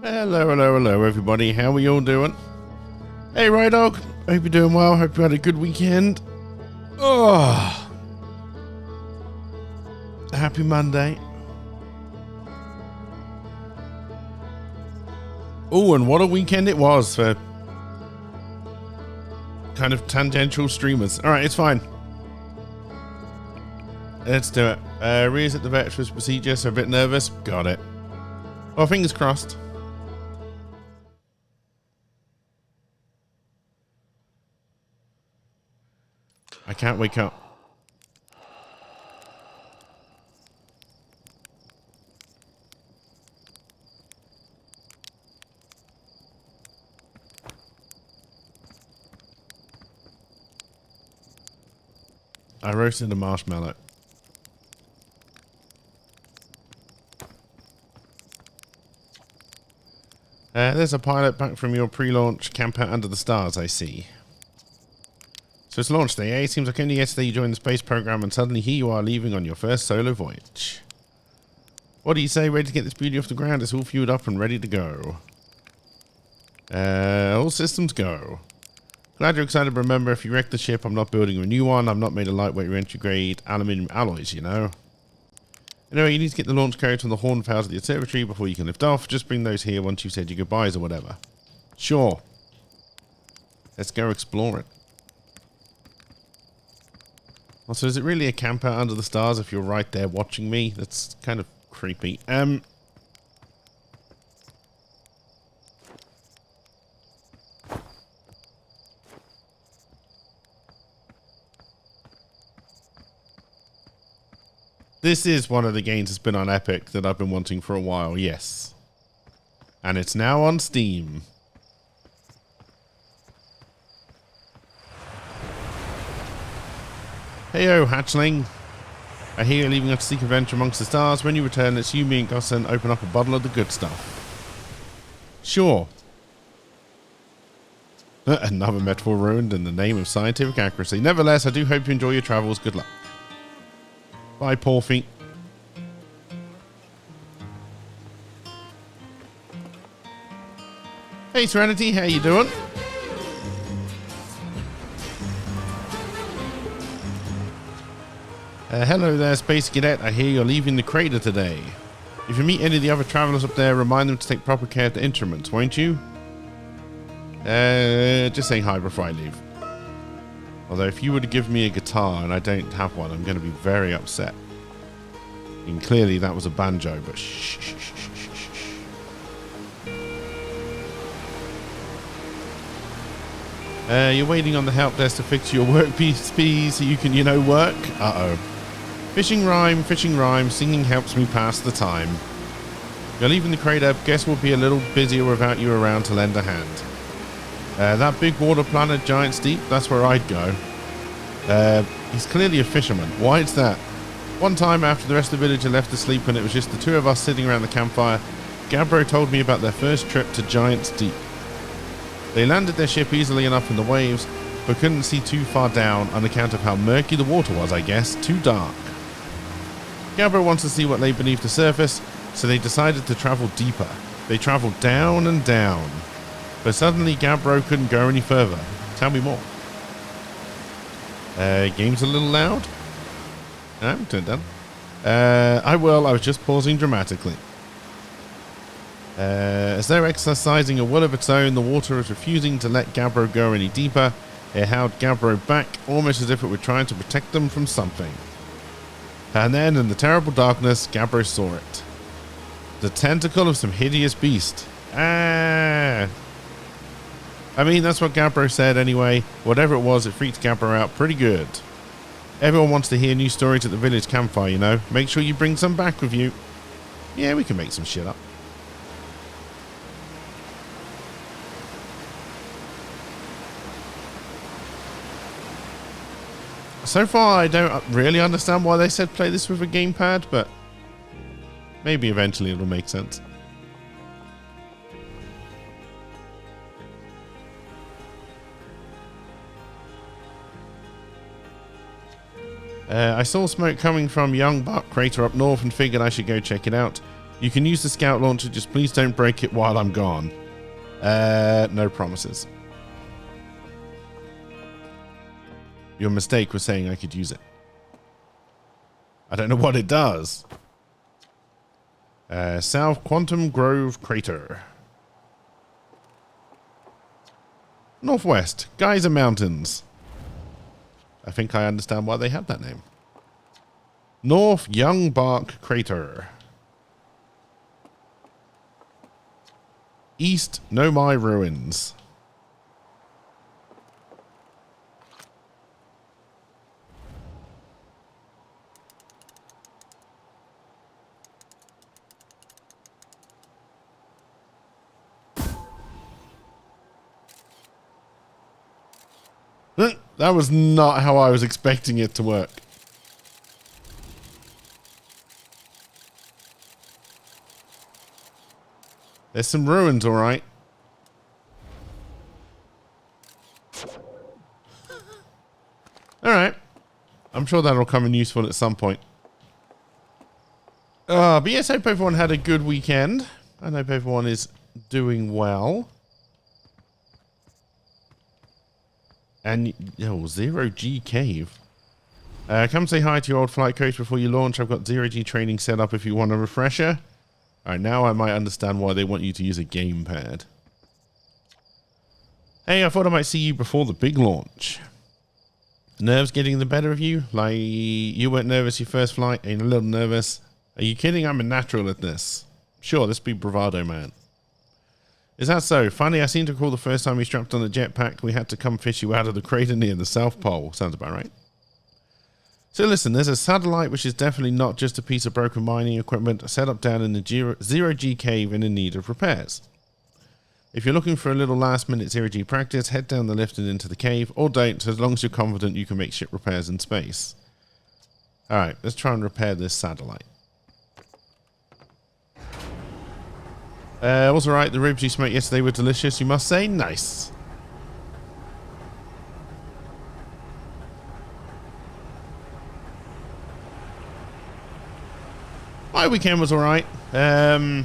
Hello, hello, hello, everybody. How are you all doing? Hey, Rye Dog. Hope you're doing well. Hope you had a good weekend. Oh, happy Monday. Oh, and what a weekend it was for kind of tangential streamers. All right, it's fine. Let's do it. Ria's at the vet for his procedure, so a bit nervous. Got it. Well, fingers crossed. I can't wake up. I roasted a marshmallow. There's a pilot back from your pre-launch camp out under the stars, I see. So it's launch day, eh? Seems like only yesterday you joined the space program and suddenly here you are leaving on your first solo voyage. What do you say? Ready to get this beauty off the ground? It's all fueled up and ready to go. All systems go. Glad you're excited, but remember, if you wreck the ship, I'm not building a new one. I'm not made of lightweight re-entry grade aluminium alloys, you know. Anyway, you need to get the launch codes from the horn files at the observatory before you can lift off. Just bring those here once you've said your goodbyes or whatever. Sure. Let's go explore it. Also, is it really a camp out under the stars if you're right there watching me? That's kind of creepy. This is one of the games that's been on Epic that I've been wanting for a while, yes. And it's now on Steam. Heyo, hatchling. I hear you're leaving us to seek adventure amongst the stars. When you return, let's you, me, and Gossan open up a bottle of the good stuff. Sure. Another metaphor ruined in the name of scientific accuracy. Nevertheless, I do hope you enjoy your travels. Good luck. Bye, Porfy. Hey, Serenity, how you doing? Hello there, Space Cadet. I hear you're leaving the crater today. If you meet any of the other travelers up there, remind them to take proper care of the instruments, won't you? Just saying hi before I leave. Although if you were to give me a guitar and I don't have one, I'm going to be very upset. And clearly that was a banjo, but shh, shh, shh, shh, shh, shh. You're waiting on the help desk to fix your work PC so you can, you know, work? Uh-oh. Fishing rhyme, singing helps me pass the time. You're leaving the crater, guess we'll be a little busier without you around to lend a hand. That big water planet, Giant's Deep, that's where I'd go. He's clearly a fisherman. Why is that? One time after the rest of the village had left to sleep and it was just the two of us sitting around the campfire, Gabbro told me about their first trip to Giant's Deep. They landed their ship easily enough in the waves, but couldn't see too far down on account of how murky the water was, I guess, too dark. Gabbro wants to see what lay beneath the surface, so they decided to travel deeper. They traveled down and down. But suddenly Gabbro couldn't go any further. Tell me more. Game's a little loud? No, turn it down. I was just pausing dramatically. As though exercising a will of its own, the water was refusing to let Gabbro go any deeper. It held Gabbro back, almost as if it were trying to protect them from something. And then, in the terrible darkness, Gabbro saw it. The tentacle of some hideous beast. Ah! I mean, that's what Gabbro said anyway. Whatever it was, it freaked Gabbro out pretty good. Everyone wants to hear new stories at the village campfire, you know. Make sure you bring some back with you. Yeah, we can make some shit up. So far, I don't really understand why they said play this with a gamepad, but maybe eventually it'll make sense. I saw smoke coming from Young Buck Crater up north and figured I should go check it out. You can use the scout launcher, just please don't break it while I'm gone. No promises. Your mistake was saying I could use it. I don't know what it does. South Quantum Grove Crater. Northwest, Geyser Mountains. I think I understand why they have that name. North Young Bark Crater. East Nomai Ruins. That was not how I was expecting it to work. There's some ruins, all right. All right. I'm sure that'll come in useful at some point. But yes, I hope everyone had a good weekend. I hope everyone is doing well. And, Zero G Cave. Come say hi to your old flight coach before you launch. I've got Zero G training set up if you want a refresher. Alright, now I might understand why they want you to use a gamepad. Hey, I thought I might see you before the big launch. Nerves getting the better of you? Like, you weren't nervous your first flight? Ain't a little nervous? Are you kidding? I'm a natural at this. Sure, this be bravado, man. Is that so? Funny, I seem to recall the first time we strapped on the jetpack, we had to come fish you out of the crater near the South Pole. Sounds about right. So listen, there's a satellite which is definitely not just a piece of broken mining equipment set up down in the Zero G cave and in need of repairs. If you're looking for a little last minute Zero G practice, head down the lift and into the cave, or don't, as long as you're confident you can make ship repairs in space. Alright, let's try and repair this satellite. Was alright, the ribs you smoked yesterday were delicious, you must say. Nice. My weekend was alright. I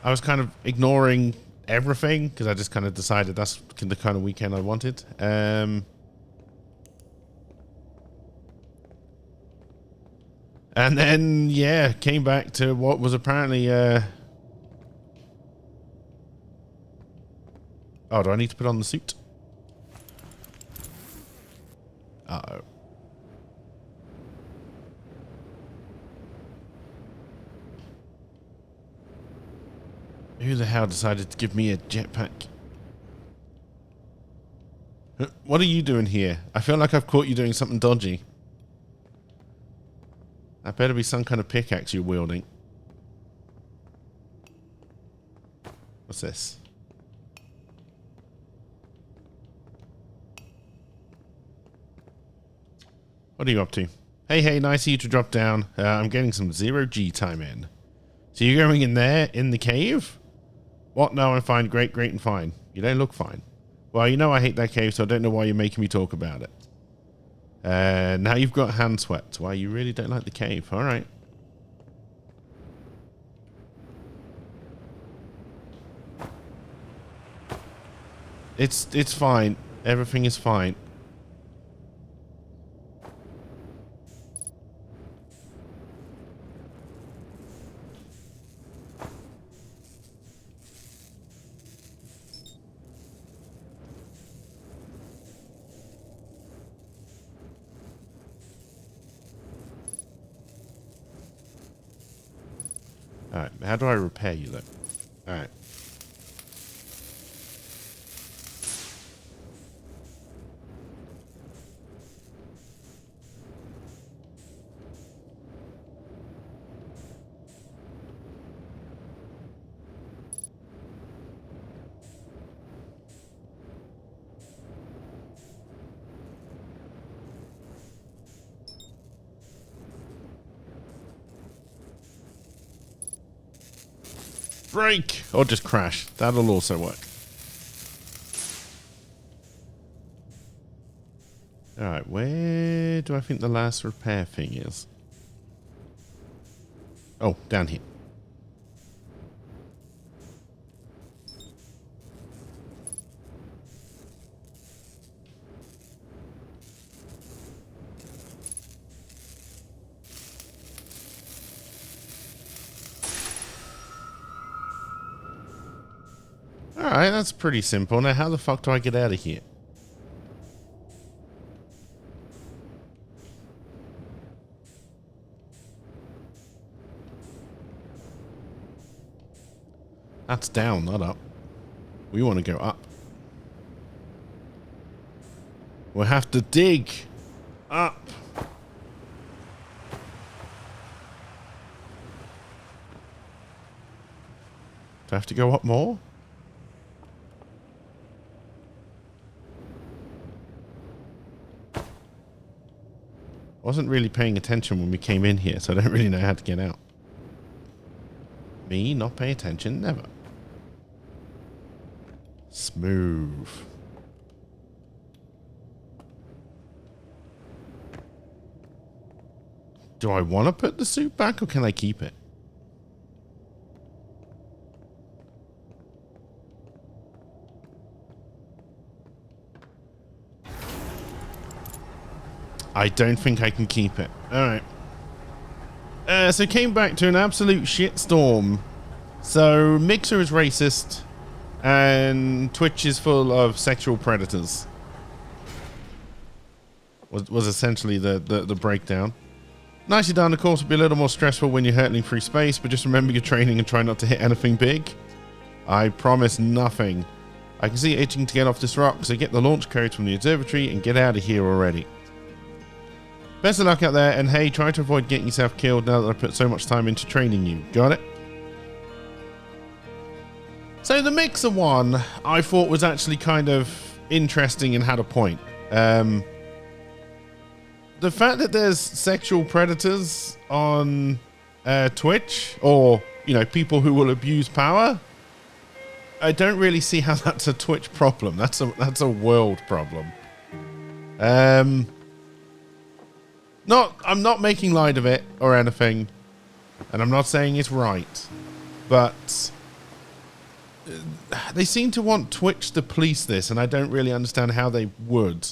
was kind of ignoring everything because I just kind of decided that's the kind of weekend I wanted. And then, yeah, came back to what was apparently... Oh, do I need to put on the suit? Uh-oh. Who the hell decided to give me a jetpack? What are you doing here? I feel like I've caught you doing something dodgy. That better be some kind of pickaxe you're wielding. What's this? What are you up to? Hey, nice of you to drop down. I'm getting some Zero G time in. So you're going in there, in the cave? What? No, I'm fine. Great and fine. You don't look fine. Well, you know I hate that cave, so I don't know why you're making me talk about it. Now you've got hand sweat. Why, you really don't like the cave. All right. It's fine. Everything is fine. Alright, how do I repair you though? Alright. Break! Or just crash. That'll also work. Alright, where do I think the last repair thing is? Oh, down here. Alright, that's pretty simple. Now, how the fuck do I get out of here? That's down, not up. We want to go up. We'll have to dig up. Do I have to go up more? I wasn't really paying attention when we came in here, so I don't really know how to get out. Me not pay attention, never. Smooth. Do I want to put the suit back or can I keep it? I don't think I can keep it. Alright. So came back to an absolute shitstorm. So Mixer is racist and Twitch is full of sexual predators. Was essentially the breakdown. Nicely done. The course will be a little more stressful when you're hurtling through space, but just remember your training and try not to hit anything big. I promise nothing. I can see it itching to get off this rock, so get the launch codes from the observatory and get out of here already. Best of luck out there, and hey, try to avoid getting yourself killed now that I put so much time into training you. Got it? So the Mixer one, I thought was actually kind of interesting and had a point. The fact that there's sexual predators on Twitch, or, you know, people who will abuse power, I don't really see how that's a Twitch problem. That's a world problem. I'm not making light of it or anything, and I'm not saying it's right, but they seem to want Twitch to police this, and I don't really understand how they would.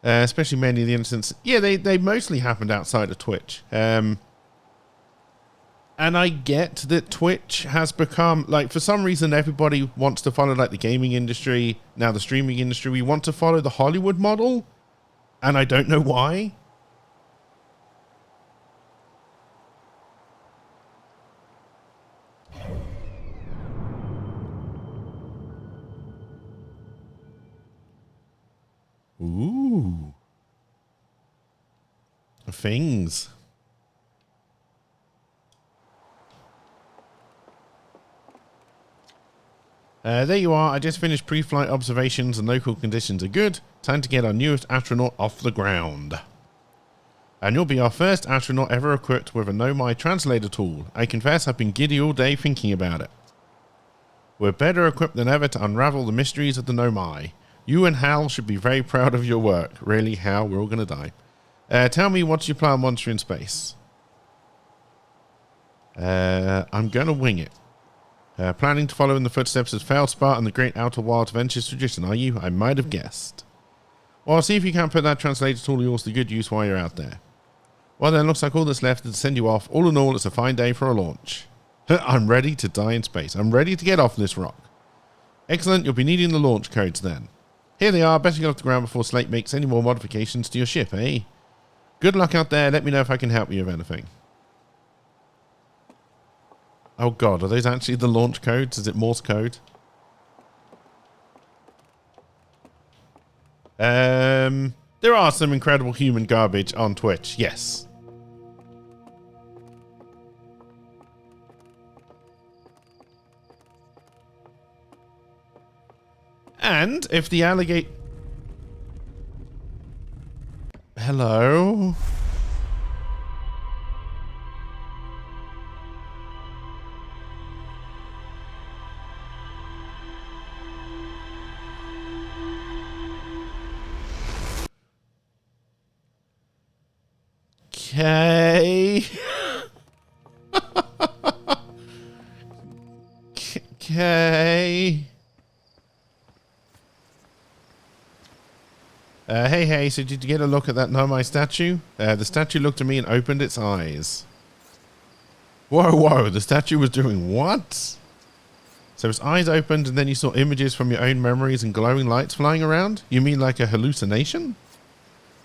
Especially many of the incidents. Yeah, they mostly happened outside of Twitch. And I get that Twitch has become, like, for some reason, everybody wants to follow, like, the gaming industry, now the streaming industry. We want to follow the Hollywood model, and I don't know why. Ooh. Things. There you are. I just finished pre-flight observations and local conditions are good. Time to get our newest astronaut off the ground. And you'll be our first astronaut ever equipped with a Nomai translator tool. I confess I've been giddy all day thinking about it. We're better equipped than ever to unravel the mysteries of the Nomai. You and Hal should be very proud of your work. Really, Hal, we're all going to die. Tell me, what's your plan once you're in space? I'm going to wing it. Planning to follow in the footsteps of Feldspar and the Great Outer Wilds Ventures tradition, are you? I might have guessed. Well, I'll see if you can put that translator tool of yours to good use while you're out there. Well then, looks like all that's left is to send you off. All in all, it's a fine day for a launch. I'm ready to die in space. I'm ready to get off this rock. Excellent, you'll be needing the launch codes then. Here they are. Better get off the ground before Slate makes any more modifications to your ship, eh? Good luck out there. Let me know if I can help you with anything. Oh god, are those actually the launch codes? Is it Morse code? There are some incredible human garbage on Twitch, yes. And if the alligator... Hello? Okay. Okay. Hey, so did you get a look at that Nomai statue? The statue looked at me and opened its eyes. Whoa, the statue was doing what? So its eyes opened and then you saw images from your own memories and glowing lights flying around? You mean like a hallucination?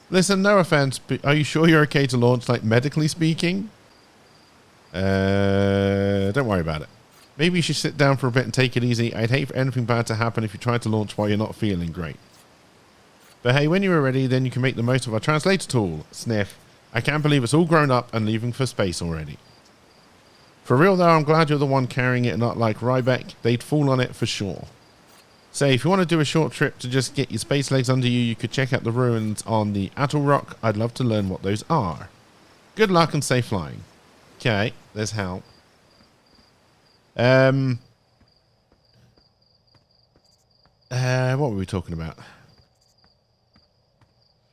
Listen, no offense, but are you sure you're okay to launch, like medically speaking? Don't worry about it. Maybe you should sit down for a bit and take it easy. I'd hate for anything bad to happen if you try to launch while you're not feeling great. But hey, when you are ready, then you can make the most of our translator tool. Sniff. I can't believe it's all grown up and leaving for space already. For real though, I'm glad you're the one carrying it and not like Ryback. They'd fall on it for sure. Say, if you want to do a short trip to just get your space legs under you, you could check out the ruins on the Atoll Rock. I'd love to learn what those are. Good luck and safe flying. Okay, there's help. What were we talking about?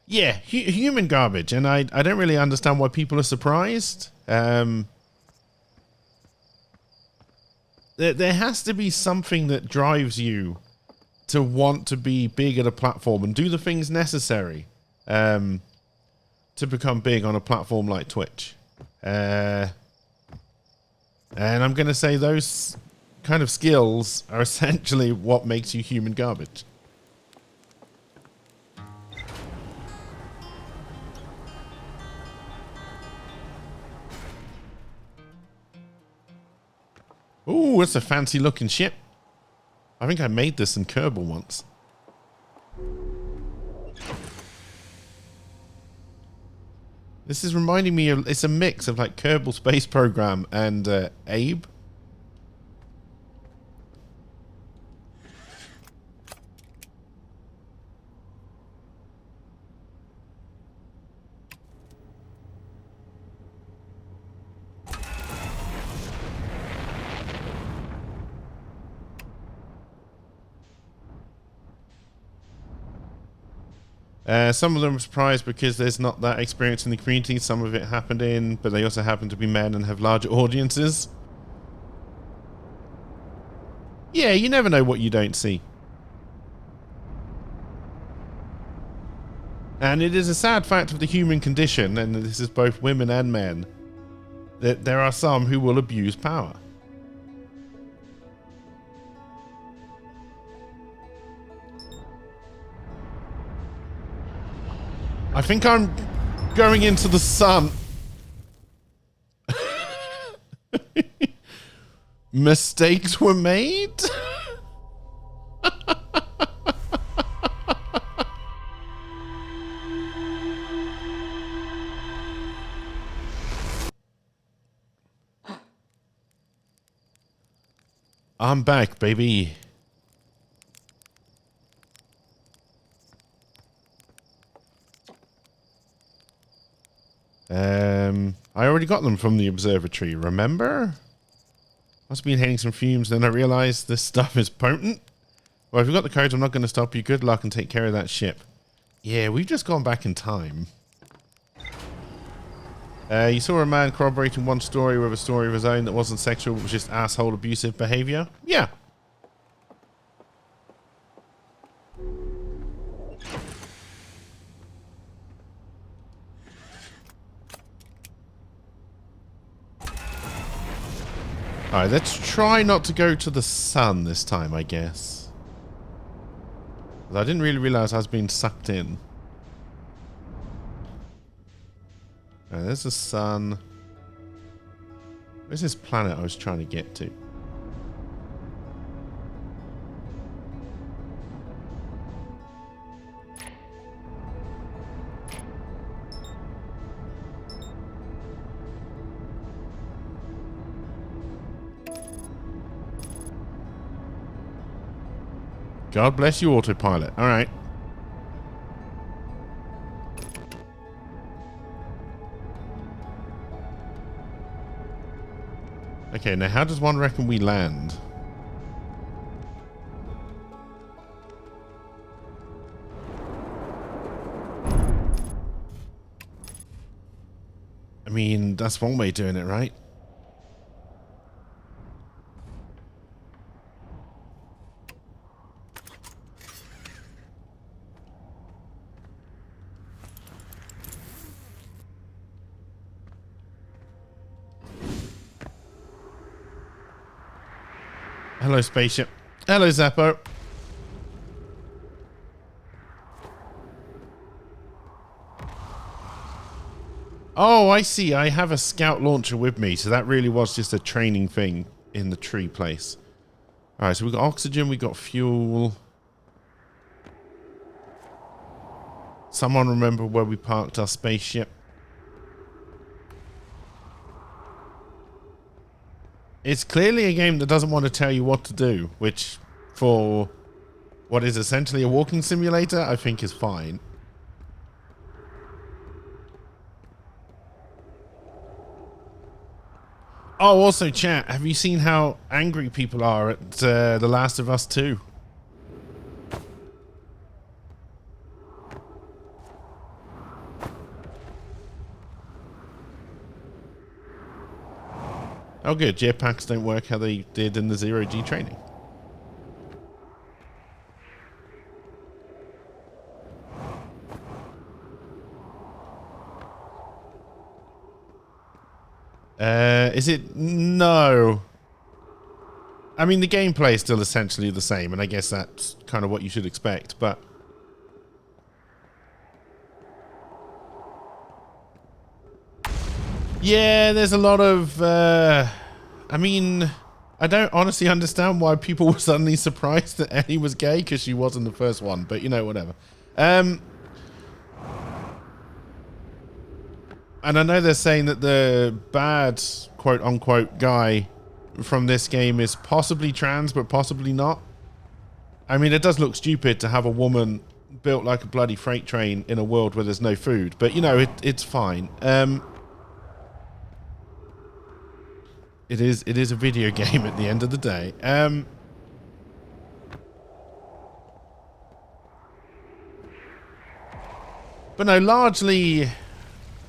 Yeah, human garbage, and I don't really understand why people are surprised. There has to be something that drives you to want to be big at a platform and do the things necessary to become big on a platform like Twitch. And I'm going to say those kind of skills are essentially what makes you human garbage. Ooh, it's a fancy looking ship. I think I made this in Kerbal once. This is reminding me of, it's a mix of like Kerbal Space Program and Abe. Some of them are surprised because there's not that experience in the community. Some of it happened in, but they also happen to be men and have larger audiences. Yeah, you never know what you don't see. And it is a sad fact of the human condition, and this is both women and men, that there are some who will abuse power. I think I'm going into the sun. Mistakes were made? I'm back, baby. I already got them from the observatory, remember? Must have been inhaling some fumes, then I realized this stuff is potent. Well, if you've got the codes, I'm not going to stop you. Good luck and take care of that ship. Yeah, we've just gone back in time. You saw a man corroborating one story with a story of his own that wasn't sexual, but was just asshole abusive behavior? Yeah. Alright, let's try not to go to the sun this time, I guess. I didn't really realize I was being sucked in. Alright, there's the sun. Where's this planet I was trying to get to? God bless you, autopilot. All right. Okay, now how does one reckon we land? I mean, that's one way of doing it, right? Hello, spaceship. Hello, Zeppo. Oh, I see. I have a scout launcher with me, so that really was just a training thing in the tree place. All right, so we've got oxygen, we've got fuel. Someone remember where we parked our spaceship? It's clearly a game that doesn't want to tell you what to do, which for what is essentially a walking simulator, I think is fine. Oh, also, chat, have you seen how angry people are at The Last of Us 2? Oh, good. Jetpacks don't work how they did in the Zero-G training. Is it? No. I mean, the gameplay is still essentially the same, and I guess that's kind of what you should expect, but... Yeah, there's a lot of... I mean, I don't honestly understand why people were suddenly surprised that Ellie was gay, because she wasn't the first one, but, you know, whatever. And I know they're saying that the bad, quote-unquote, guy from this game is possibly trans, but possibly not. I mean, it does look stupid to have a woman built like a bloody freight train in a world where there's no food, but, you know, it's fine. It is a video game at the end of the day. But no, largely...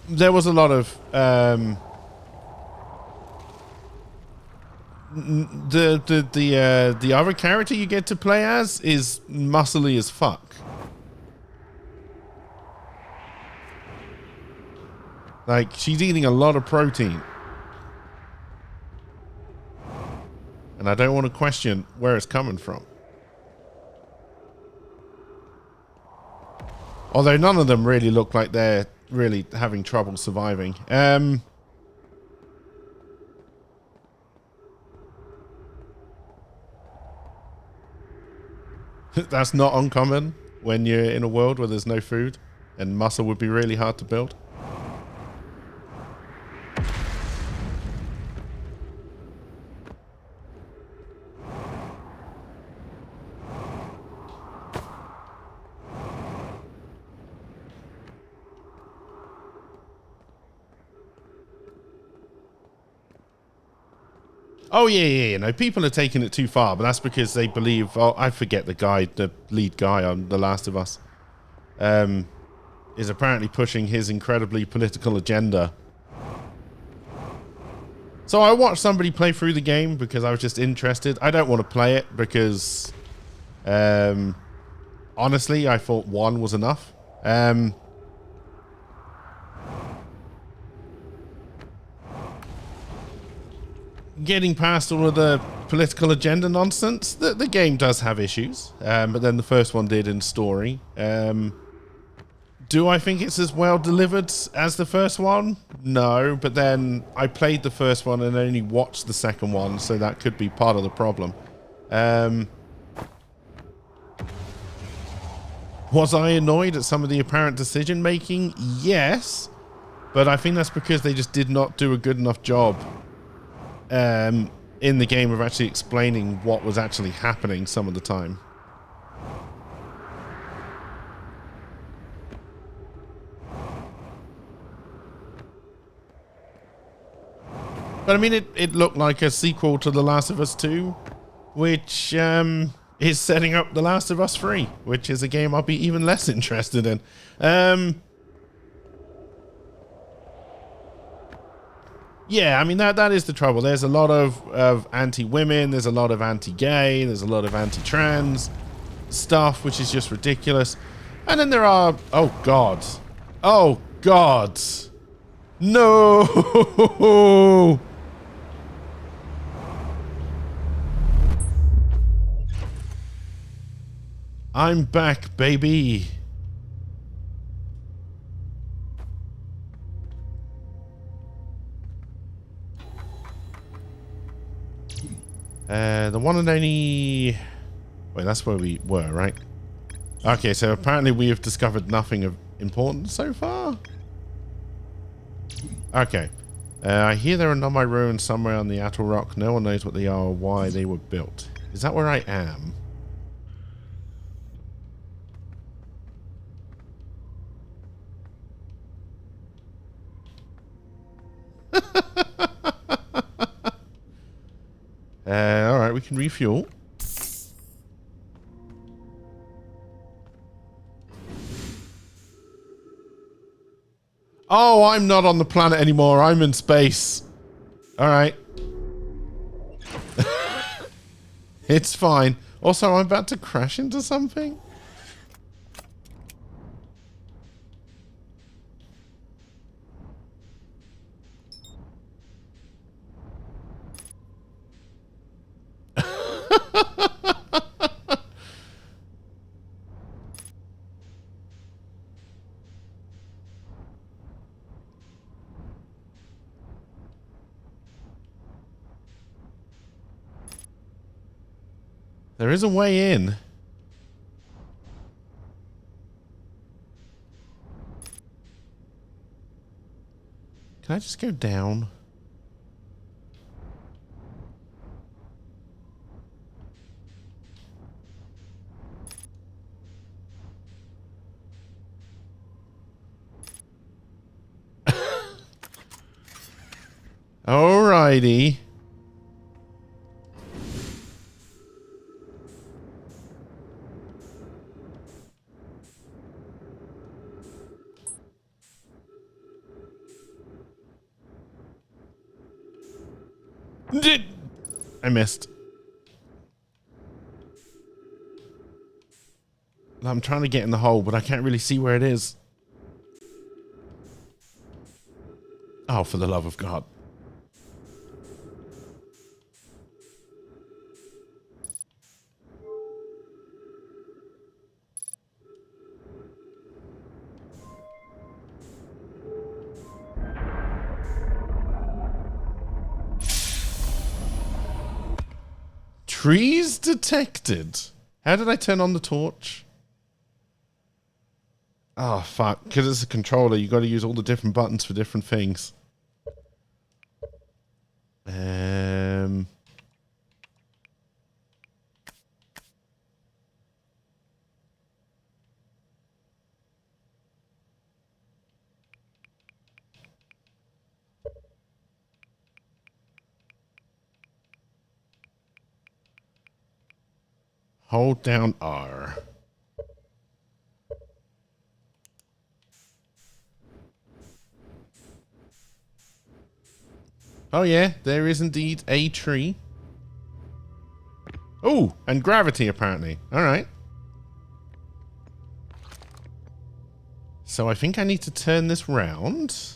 There was a lot of the other character you get to play as is muscly as fuck. Like, she's eating a lot of protein. And I don't want to question where it's coming from. Although none of them really look like they're really having trouble surviving. That's not uncommon when you're in a world where there's no food, and muscle would be really hard to build. Oh, yeah. No, people are taking it too far, but that's because they believe... Oh, I forget the lead guy on The Last of Us, is apparently pushing his incredibly political agenda. So I watched somebody play through the game because I was just interested. I don't want to play it because, honestly, I thought one was enough. Getting past all of the political agenda nonsense, the game does have issues, but then the first one did in story. Do I think it's as well delivered as the first one? No, but then I played the first one and only watched the second one, so that could be part of the problem. Was I annoyed at some of the apparent decision making? Yes, but I think that's because they just did not do a good enough job in the game of actually explaining what was actually happening some of the time. But I mean, it looked like a sequel to The Last of Us 2, which is setting up The Last of Us 3, which is a game I'll be even less interested in. Yeah, I mean, that is the trouble. There's a lot of anti-women, there's a lot of anti-gay, there's a lot of anti-trans stuff, which is just ridiculous. And then there are... Oh, God. Oh, God. No! I'm back, baby. The one and only... Wait, that's where we were, right? Okay, so apparently we have discovered nothing of importance so far. Okay. I hear there are Nomai ruins somewhere on the Atoll Rock. No one knows what they are or why they were built. Is that where I am? Alright, we can refuel. Oh, I'm not on the planet anymore. I'm in space. Alright. It's fine. Also, I'm about to crash into something. There is a way in. Can I just go down? Alrighty. I missed. I'm trying to get in the hole, but I can't really see where it is. Oh, for the love of God. Trees detected. How did I turn on the torch? Oh, fuck. Because it's a controller, you got to use all the different buttons for different things. Hold down R. Oh yeah, there is indeed a tree. Oh, and gravity apparently. Alright. So I think I need to turn this round.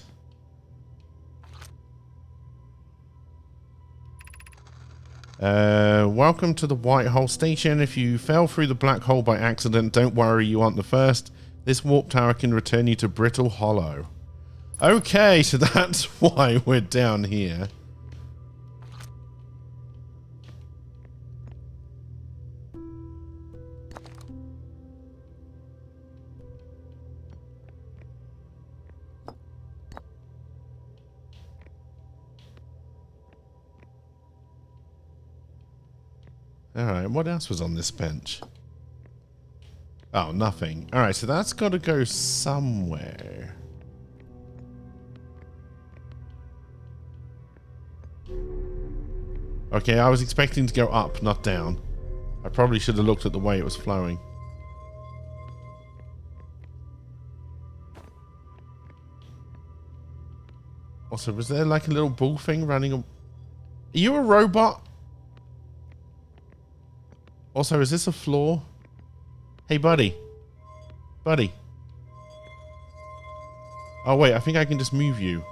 Welcome to the White Hole Station. If you fell through the black hole by accident, don't worry, you aren't the first. This warp tower can return you to Brittle Hollow. Okay, so that's why we're down here. Alright, what else was on this bench? Oh, nothing. Alright, so that's got to go somewhere. Okay, I was expecting to go up, not down. I probably should have looked at the way it was flowing. Also, was there like a little bull thing running? Are you a robot? Also, is this a floor? Hey, buddy. Buddy. Oh, wait, I think I can just move you.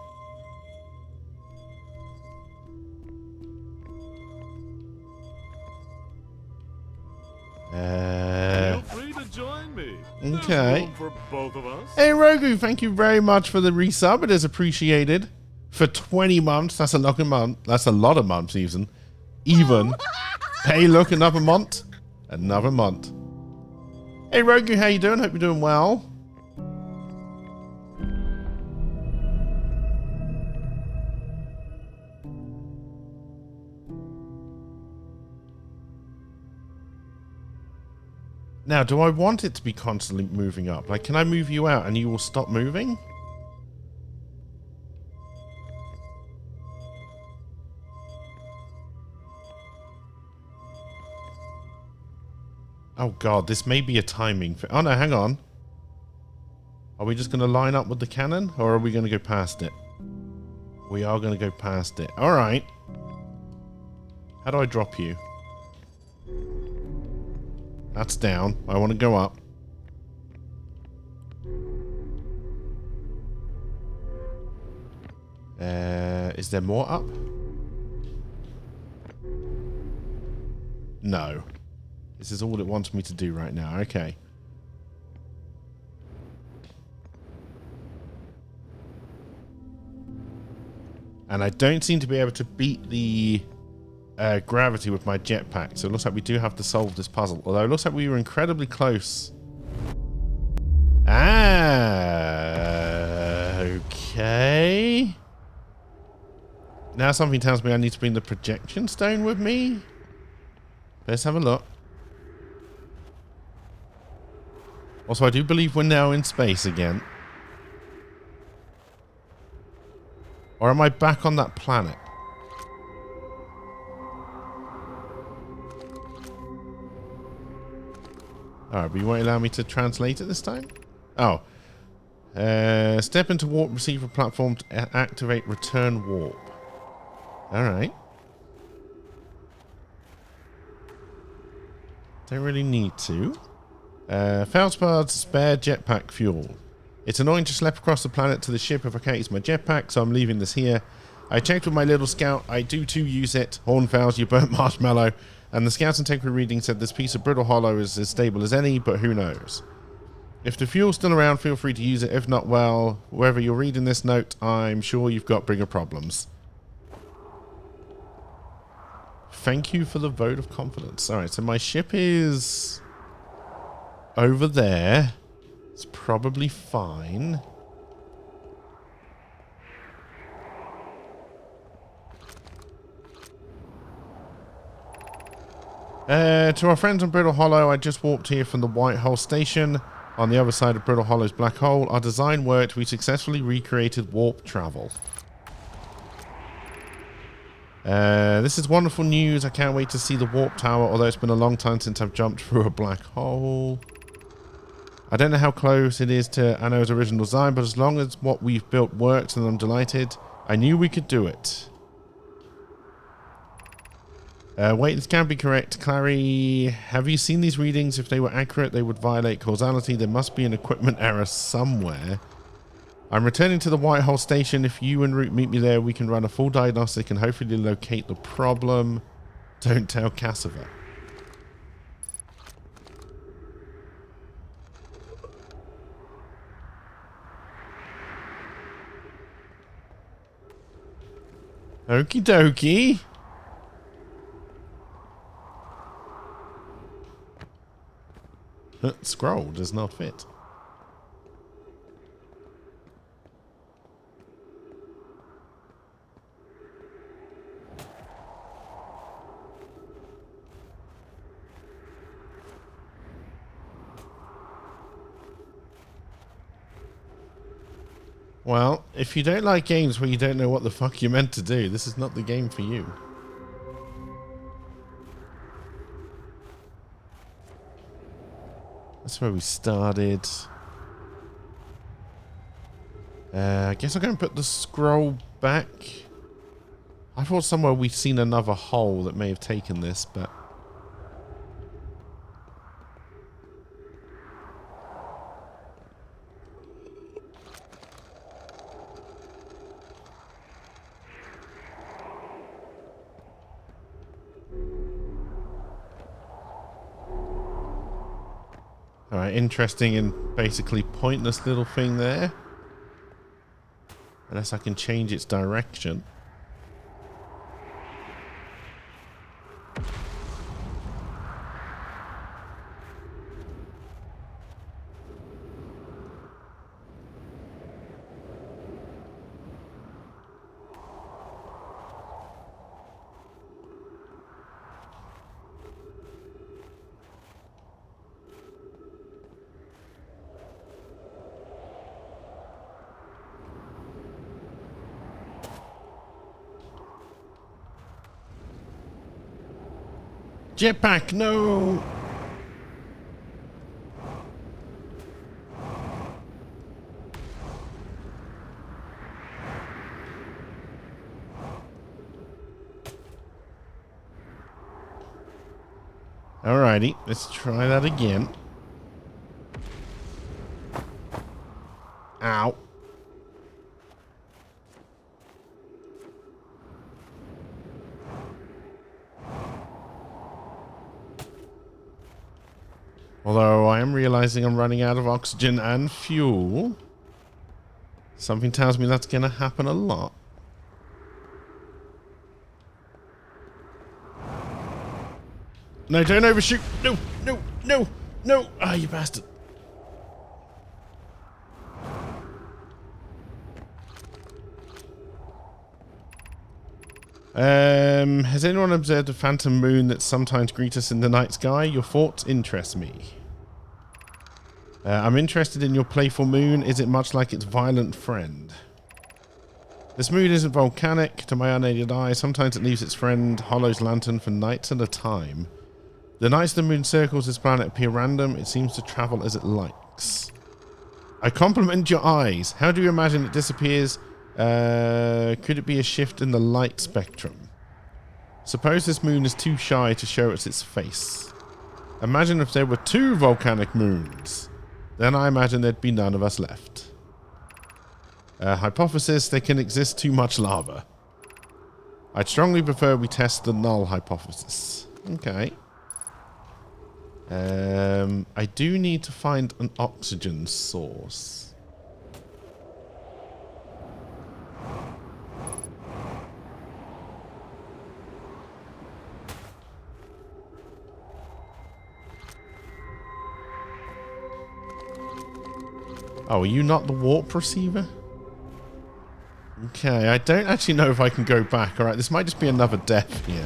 Feel free to join me. Okay. There's room for both of us. Hey, Rogu, thank you very much for the resub. It is appreciated. For 20 months, that's a lot of months. That's a lot of months, even. Hey, look, another month. Another month. Hey, Rogu, how you doing? Hope you're doing well. Now, do I want it to be constantly moving up? Like, can I move you out and you will stop moving? Oh god, this may be a timing thing. Oh no, hang on. Are we just going to line up with the cannon? Or are we going to go past it? We are going to go past it. Alright. How do I drop you? That's down. I want to go up. Is there more up? No. This is all it wants me to do right now. Okay. And I don't seem to be able to beat the gravity with my jetpack. So it looks like we do have to solve this puzzle. Although it looks like we were incredibly close. Ah, okay. Now something tells me I need to bring the projection stone with me. Let's have a look. Also, I do believe we're now in space again. Or am I back on that planet? Alright, but you won't allow me to translate it this time? Oh. Step into warp receiver platform to activate return warp. Alright. Don't really need to. Feldspar spare jetpack fuel. It's annoying to slip across the planet to the ship if I can't use my jetpack, so I'm leaving this here. I checked with my little scout. I do too use it. Hornfowls, you burnt marshmallow. And the scout's integrity reading said this piece of brittle hollow is as stable as any, but who knows. If the fuel's still around, feel free to use it. If not, well, wherever you're reading this note, I'm sure you've got bigger problems. Thank you for the vote of confidence. Alright, so my ship is over there. It's probably fine. To our friends on Brittle Hollow, I just walked here from the White Hole Station. On the other side of Brittle Hollow's black hole, our design worked. We successfully recreated warp travel. This is wonderful news. I can't wait to see the warp tower, although it's been a long time since I've jumped through a black hole. I don't know how close it is to Anno's original design, but as long as what we've built works, then I'm delighted. I knew we could do it. Wait, this can't be correct. Clary, have you seen these readings? If they were accurate, they would violate causality. There must be an equipment error somewhere. I'm returning to the White Hole Station. If you and Root meet me there, we can run a full diagnostic and hopefully locate the problem. Don't tell Cassava. Okie dokie. Scroll does not fit. Well, if you don't like games where you don't know what the fuck you're meant to do, this is not the game for you. That's where we started. I guess I'm going to put the scroll back. I thought somewhere we'd seen another hole that may have taken this, but... Alright, interesting and basically pointless little thing there. Unless I can change its direction. Jetpack, no! Alrighty, let's try that again. Ow. Although I am realizing I'm running out of oxygen and fuel. Something tells me that's going to happen a lot. No, don't overshoot. No, no, no, no. Ah, you bastard. Has anyone observed a phantom moon that sometimes greets us in the night sky? Your thoughts interest me. I'm interested in your playful moon. Is it much like its violent friend? This moon isn't volcanic to my unaided eye. Sometimes it leaves its friend Hollow's lantern for nights at a time. The nights the moon circles this planet appear random. It seems to travel as it likes. I compliment your eyes. How do you imagine it disappears? Could it be a shift in the light spectrum? Suppose this moon is too shy to show us its face. Imagine if there were 2 volcanic moons. Then I imagine there'd be none of us left. Hypothesis, there can exist too much lava. I'd strongly prefer we test the null hypothesis. Okay. I do need to find an oxygen source. Oh, are you not the warp receiver? Okay, I don't actually know if I can go back. Alright, this might just be another death here.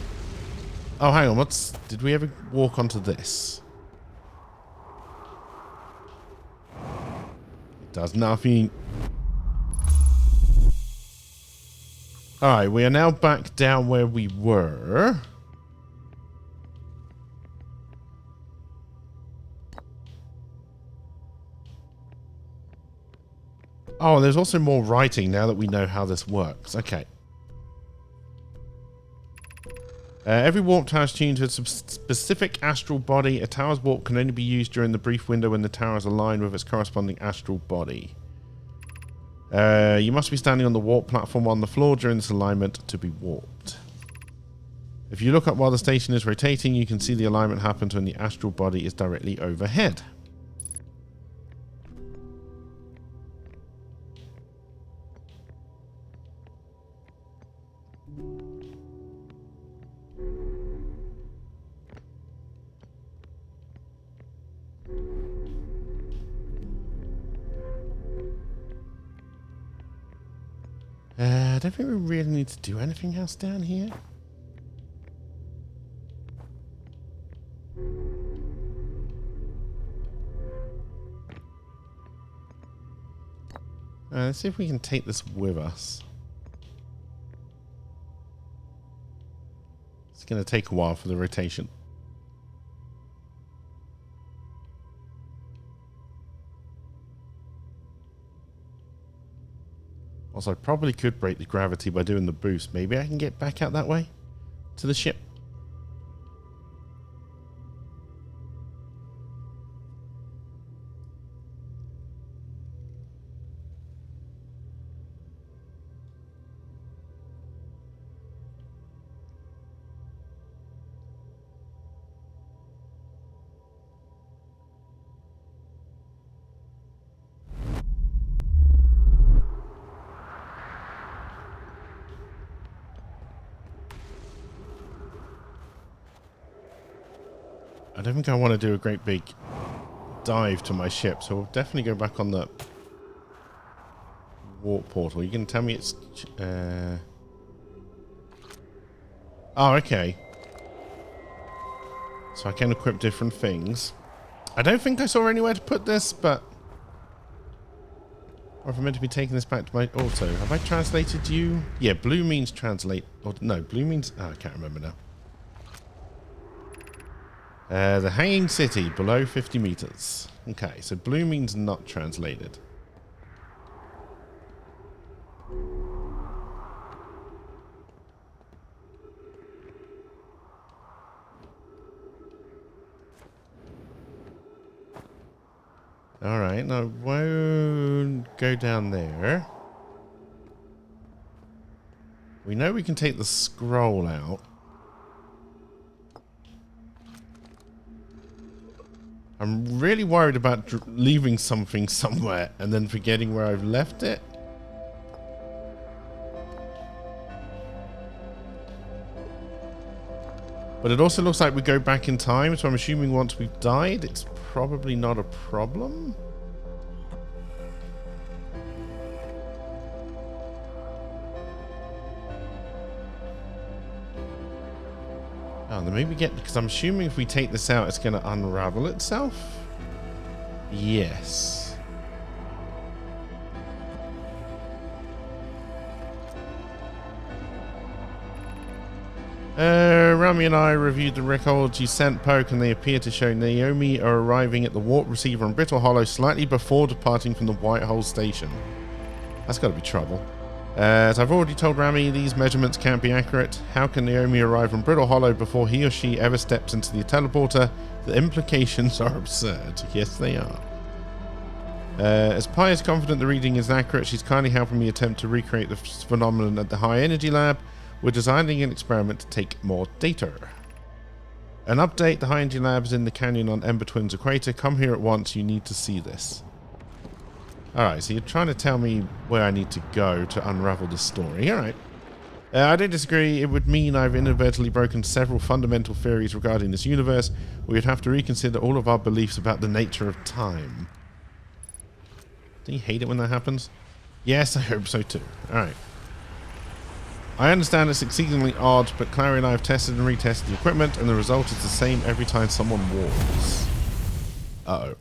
Oh, hang on, did we ever walk onto this? It does nothing. Alright, we are now back down where we were. Oh, there's also more writing now that we know how this works. Okay. Every warp tower is tuned to a specific astral body. A tower's warp can only be used during the brief window when the tower is aligned with its corresponding astral body. You must be standing on the warp platform on the floor during this alignment to be warped. If you look up while the station is rotating, you can see the alignment happens when the astral body is directly overhead. I don't think we really need to do anything else down here. Let's see if we can take this with us. It's going to take a while for the rotation. Also, I probably could break the gravity by doing the boost. Maybe I can get back out that way to the ship. I don't think I want to do a great big dive to my ship, so we'll definitely go back on the warp portal. You can tell me it's... Oh, okay. So I can equip different things. I don't think I saw anywhere to put this, but... Or if I'm meant to be taking this back to my auto. Have I translated you? Yeah, blue means translate. Or no, blue means... Oh, I can't remember now. The Hanging City, below 50 meters. Okay, so blue means not translated. Alright, now won't go down there. We know we can take the scroll out. I'm really worried about leaving something somewhere and then forgetting where I've left it. But it also looks like we go back in time, so I'm assuming once we've died, it's probably not a problem. Oh, then maybe get... Because I'm assuming if we take this out, it's going to unravel itself. Yes. Rami and I reviewed the records you sent Poke, and they appear to show Naomi are arriving at the warp receiver on Brittle Hollow slightly before departing from the White Hole station. That's got to be trouble. As I've already told Rami, these measurements can't be accurate. How can Naomi arrive on Brittle Hollow before he or she ever steps into the teleporter? The implications are absurd. Yes, they are. As Pi is confident the reading is accurate, she's kindly helping me attempt to recreate the phenomenon at the High Energy Lab. We're designing an experiment to take more data. An update, the High Energy Lab is in the canyon on Ember Twins Equator. Come here at once, you need to see this. Alright, so you're trying to tell me where I need to go to unravel this story. Alright. I don't disagree. It would mean I've inadvertently broken several fundamental theories regarding this universe. We'd have to reconsider all of our beliefs about the nature of time. Do you hate it when that happens? Yes, I hope so too. Alright. I understand it's exceedingly odd, but Clary and I have tested and retested the equipment, and the result is the same every time someone warps. Uh-oh.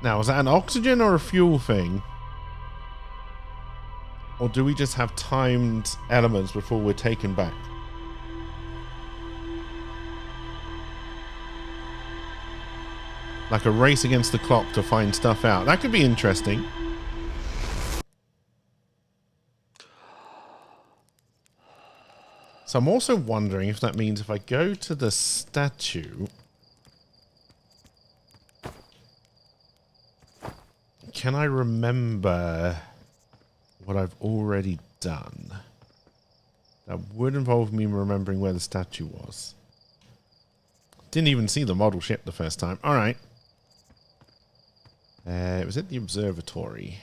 Now, is that an oxygen or a fuel thing? Or do we just have timed elements before we're taken back? Like a race against the clock to find stuff out. That could be interesting. So I'm also wondering if that means if I go to the statue... Can I remember what I've already done? That would involve me remembering where the statue was. Didn't even see the model ship the first time. Alright. It was at the observatory.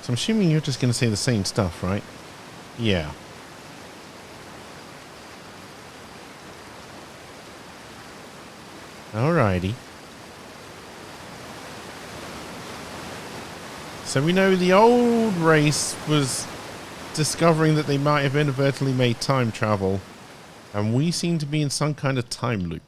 So I'm assuming you're just going to say the same stuff, right? Yeah. Alrighty. So we know the old race was discovering that they might have inadvertently made time travel, and we seem to be in some kind of time loop.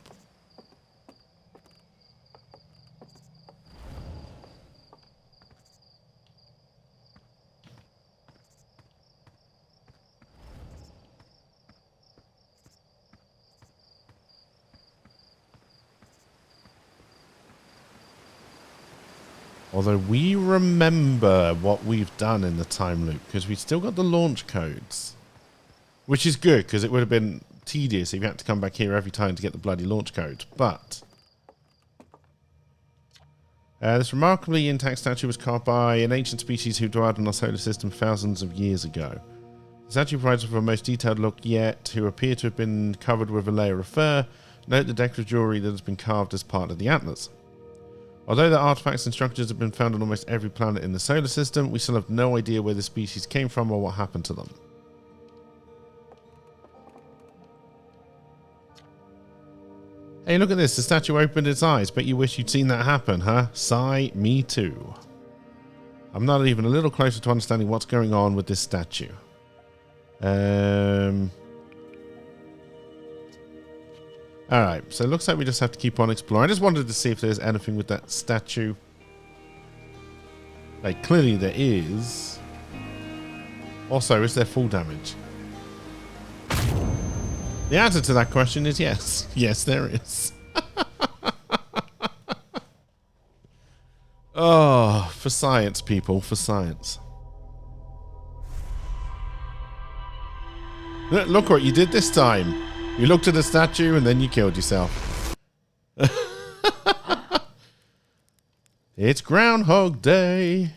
Although we remember what we've done in the time loop, because we've still got the launch codes. Which is good, because it would have been tedious if you had to come back here every time to get the bloody launch code. But this remarkably intact statue was carved by an ancient species who dwelled in our solar system thousands of years ago. The statue provides us with a most detailed look yet, who appear to have been covered with a layer of fur. Note the decorative jewelry that has been carved as part of the atlas. Although the artifacts and structures have been found on almost every planet in the solar system, we still have no idea where the species came from or what happened to them. Hey, look at this. The statue opened its eyes. Bet you wish you'd seen that happen, huh? Sigh, me too. I'm not even a little closer to understanding what's going on with this statue. Alright, so it looks like we just have to keep on exploring. I just wanted to see if there's anything with that statue. Like, clearly there is. Also, is there full damage? The answer to that question is yes. Yes, there is. Oh, for science, people. For science. Look what you did this time. You looked at the statue and then you killed yourself. It's Groundhog Day.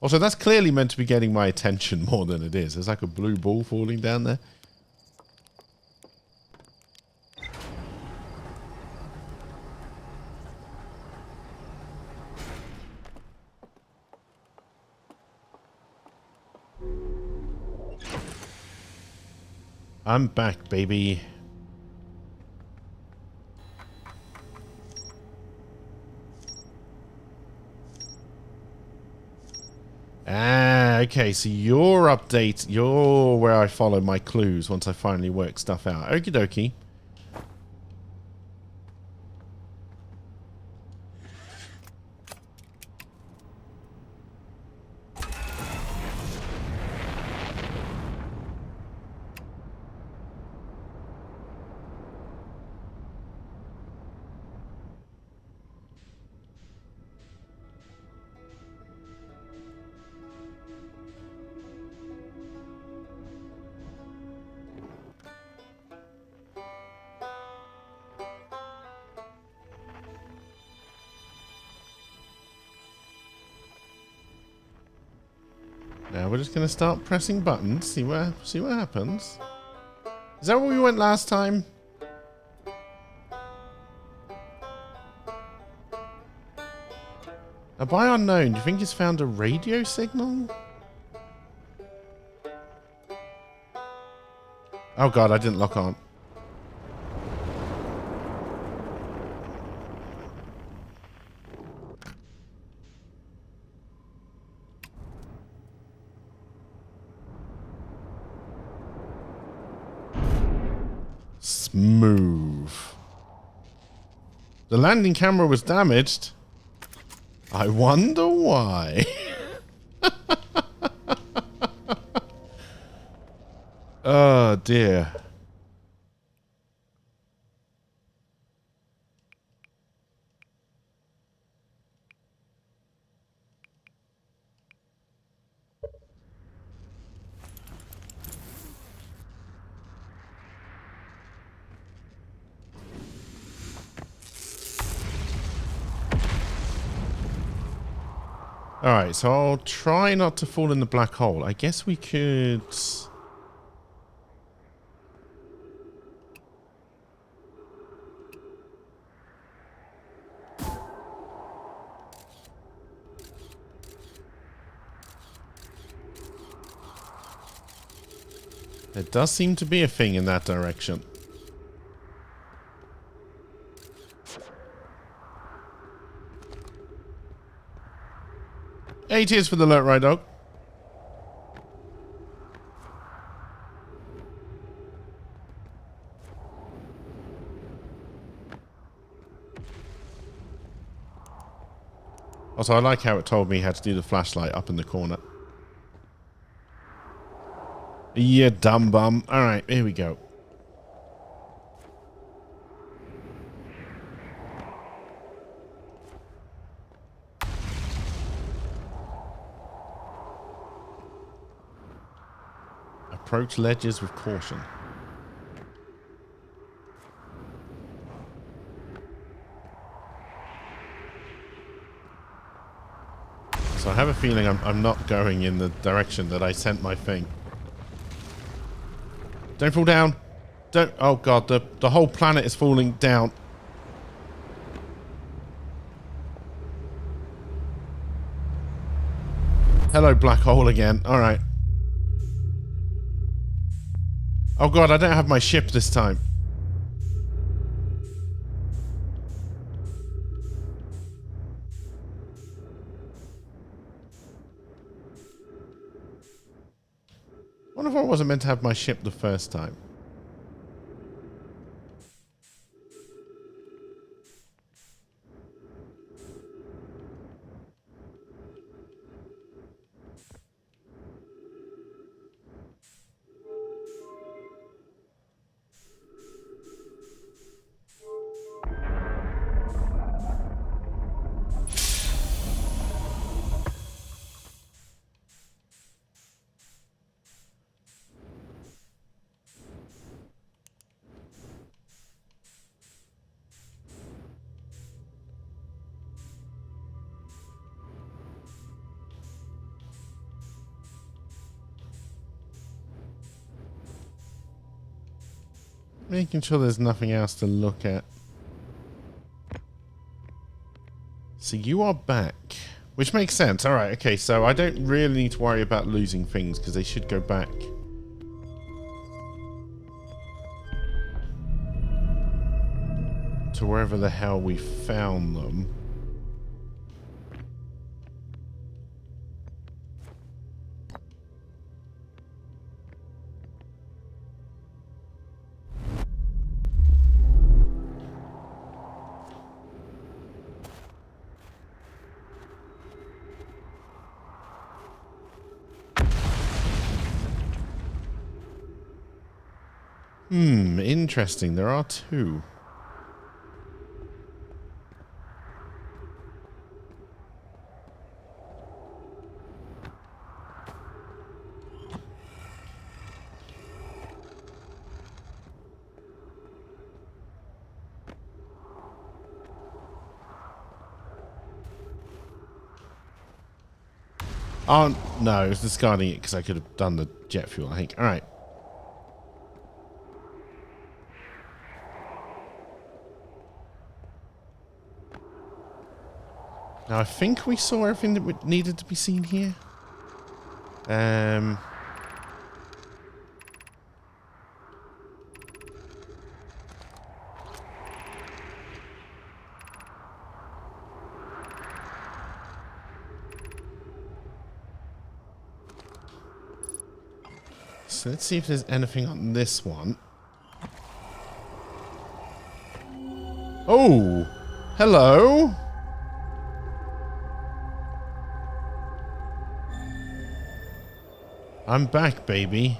Also, that's clearly meant to be getting my attention more than it is. There's like a blue ball falling down there. I'm back, baby. Ah, okay, so your update, you're where I follow my clues once I finally work stuff out. Okie dokie. Now we're just going to start pressing buttons, see what happens. Is that where we went last time? Now, by unknown, do you think he's found a radio signal? Oh god, I didn't lock on. Smooth. The landing camera was damaged. I wonder why. Oh dear. Alright, so I'll try not to fall in the black hole. I guess we could... There does seem to be a thing in that direction. Hey, cheers for the alert, right dog. Also, I like how it told me how to do the flashlight up in the corner. Yeah, dumb bum. Alright, here we go. Approach ledges with caution. So I have a feeling I'm not going in the direction that I sent my thing. Don't fall down. Don't. Oh god, the whole planet is falling down. Hello, black hole again. All right. Oh god, I don't have my ship this time. I wonder if I wasn't meant to have my ship the first time. Making sure there's nothing else to look at. So you are back. Which makes sense. Alright, okay, so I don't really need to worry about losing things because they should go back. To wherever the hell we found them. Interesting. There are two. Oh, no, I was discarding it because I could have done the jet fuel, I think. Alright. Now, I think we saw everything that needed to be seen here. So let's see if there's anything on this one. Oh! Hello! I'm back, baby.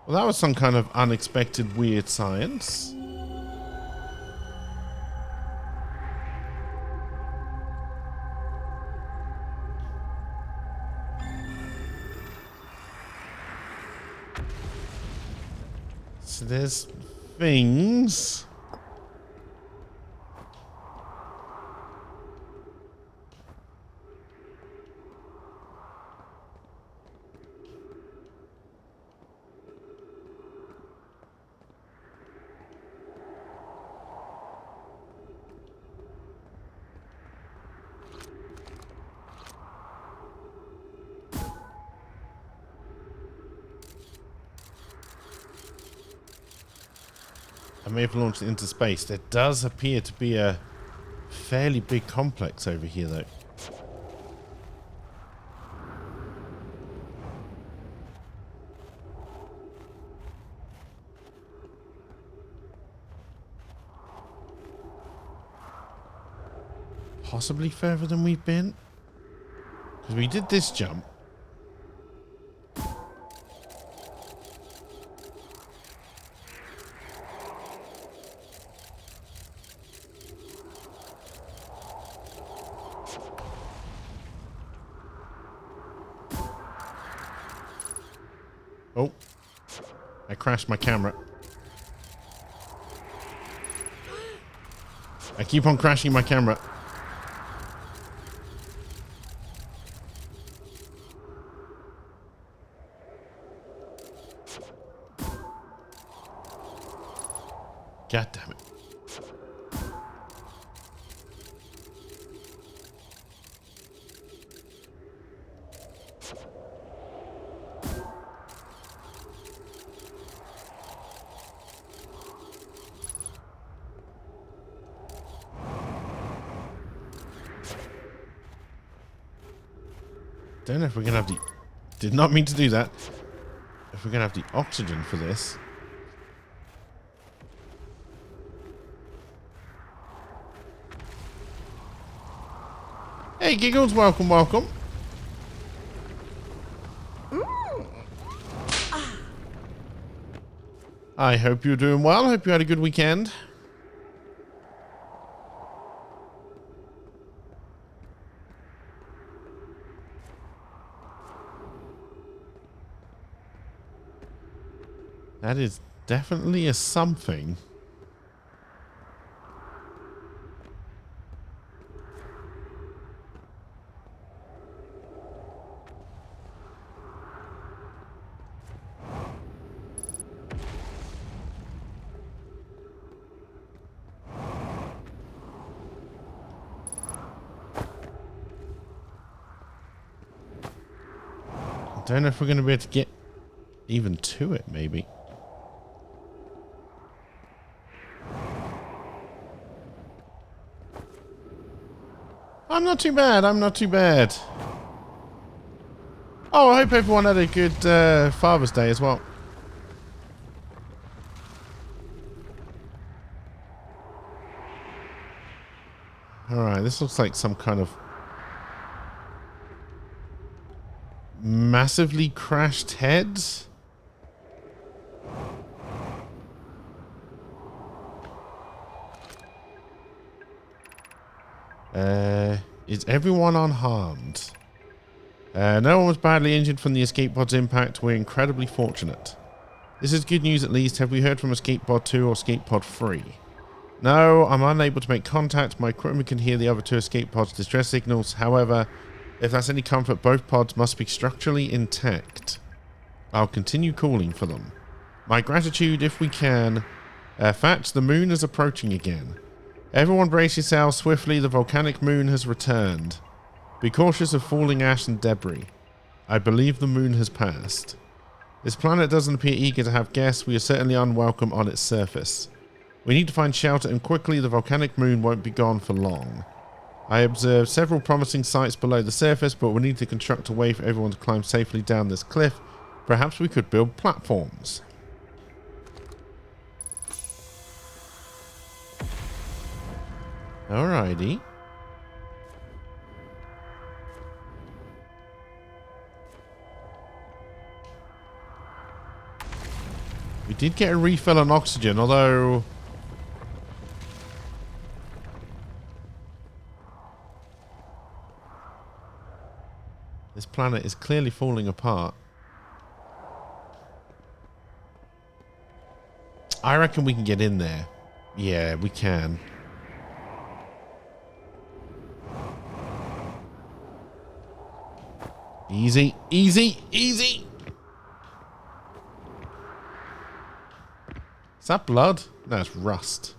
Well, that was some kind of unexpected weird science. So there's things. I may have launched it into space. There does appear to be a fairly big complex over here, though. possibly further than we've been. Because we did this jump. Oh, I crashed my camera. I keep on crashing my camera. God damn it. Don't know if we're gonna have the... Did not mean to do that. If we're gonna have the oxygen for this. Hey, Giggles, welcome, welcome. I hope you're doing well. Hope you had a good weekend. That is definitely a something. I don't know if we're going to be able to get even to it, maybe. I'm not too bad. I'm not too bad. Oh, I hope everyone had a good Father's Day as well. Alright, this looks like some kind of massively crashed heads. Is everyone unharmed? No one was badly injured from the escape pod's impact. We're incredibly fortunate. This is good news at least. Have we heard from escape pod 2 or escape pod 3? No, I'm unable to make contact. My equipment can hear the other two escape pods' distress signals. However, if that's any comfort, both pods must be structurally intact. I'll continue calling for them. My gratitude if we can. Fatch, the moon is approaching again. Everyone brace yourselves swiftly. The volcanic moon has returned. Be cautious of falling ash and debris. I believe the moon has passed. This planet doesn't appear eager to have guests. We are certainly unwelcome on its surface. We need to find shelter, and quickly. The volcanic moon won't be gone for long. I observed several promising sites below the surface, but we need to construct a way for everyone to climb safely down this cliff. Perhaps we could build platforms. Alrighty. We did get a refill on oxygen, although... this planet is clearly falling apart. I reckon we can get in there. Yeah, we can. Easy, easy, easy! Is that blood? No, it's rust.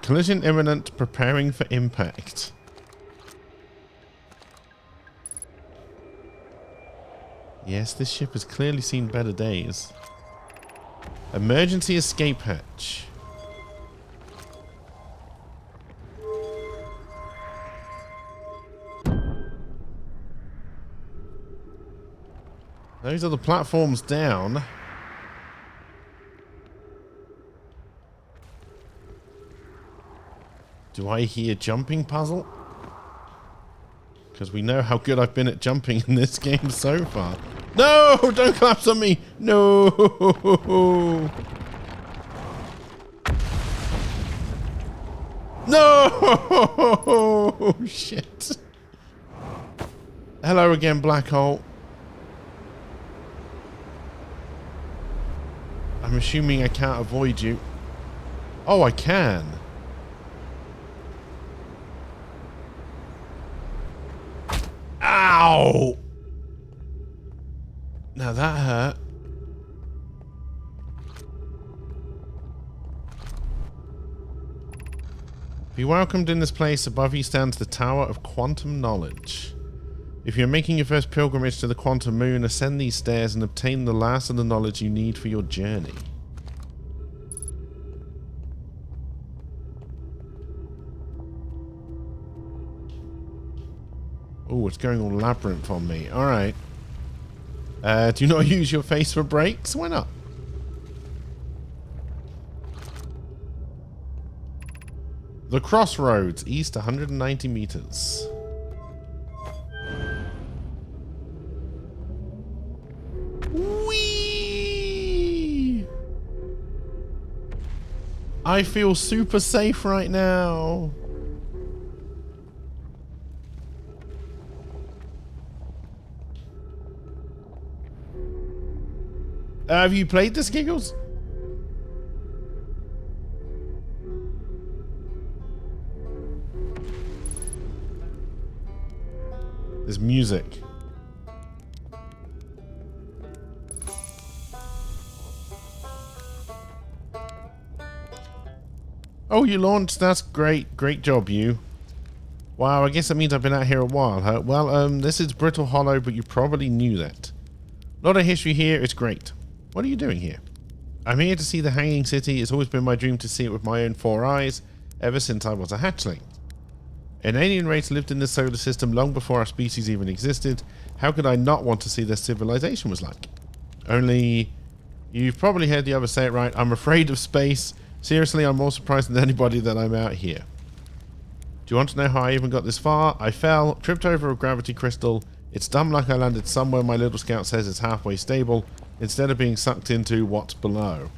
Collision imminent, preparing for impact. Yes, this ship has clearly seen better days. Emergency escape hatch. Those are the platforms down. Do I hear jumping puzzle? Because we know how good I've been at jumping in this game so far. No! Don't collapse on me! No! No! Shit. Hello again, black hole. I'm assuming I can't avoid you. Oh, I can. Ow! Now that hurt. Be welcomed in this place. Above you stands the Tower of Quantum Knowledge. If you're making your first pilgrimage to the Quantum Moon, ascend these stairs and obtain the last of the knowledge you need for your journey. Oh, it's going all labyrinth on me. Alright. Do you not use your face for brakes? Why not? The Crossroads, east 190 meters. Whee! I feel super safe right now. Have you played this, Giggles? There's music. Oh, you launched. That's great. Great job, you. Wow, I guess that means I've been out here a while, huh? Well, this is Brittle Hollow, but you probably knew that. A lot of history here. It's great. What are you doing here? I'm here to see the Hanging City. It's always been my dream to see it with my own 4 eyes, ever since I was a hatchling. An alien race lived in this solar system long before our species even existed. How could I not want to see their civilization was like? Only, you've probably heard the others say it right, I'm afraid of space. Seriously, I'm more surprised than anybody that I'm out here. Do you want to know how I even got this far? I fell, tripped over a gravity crystal. It's dumb like I landed somewhere my little scout says is halfway stable, instead of being sucked into what's below.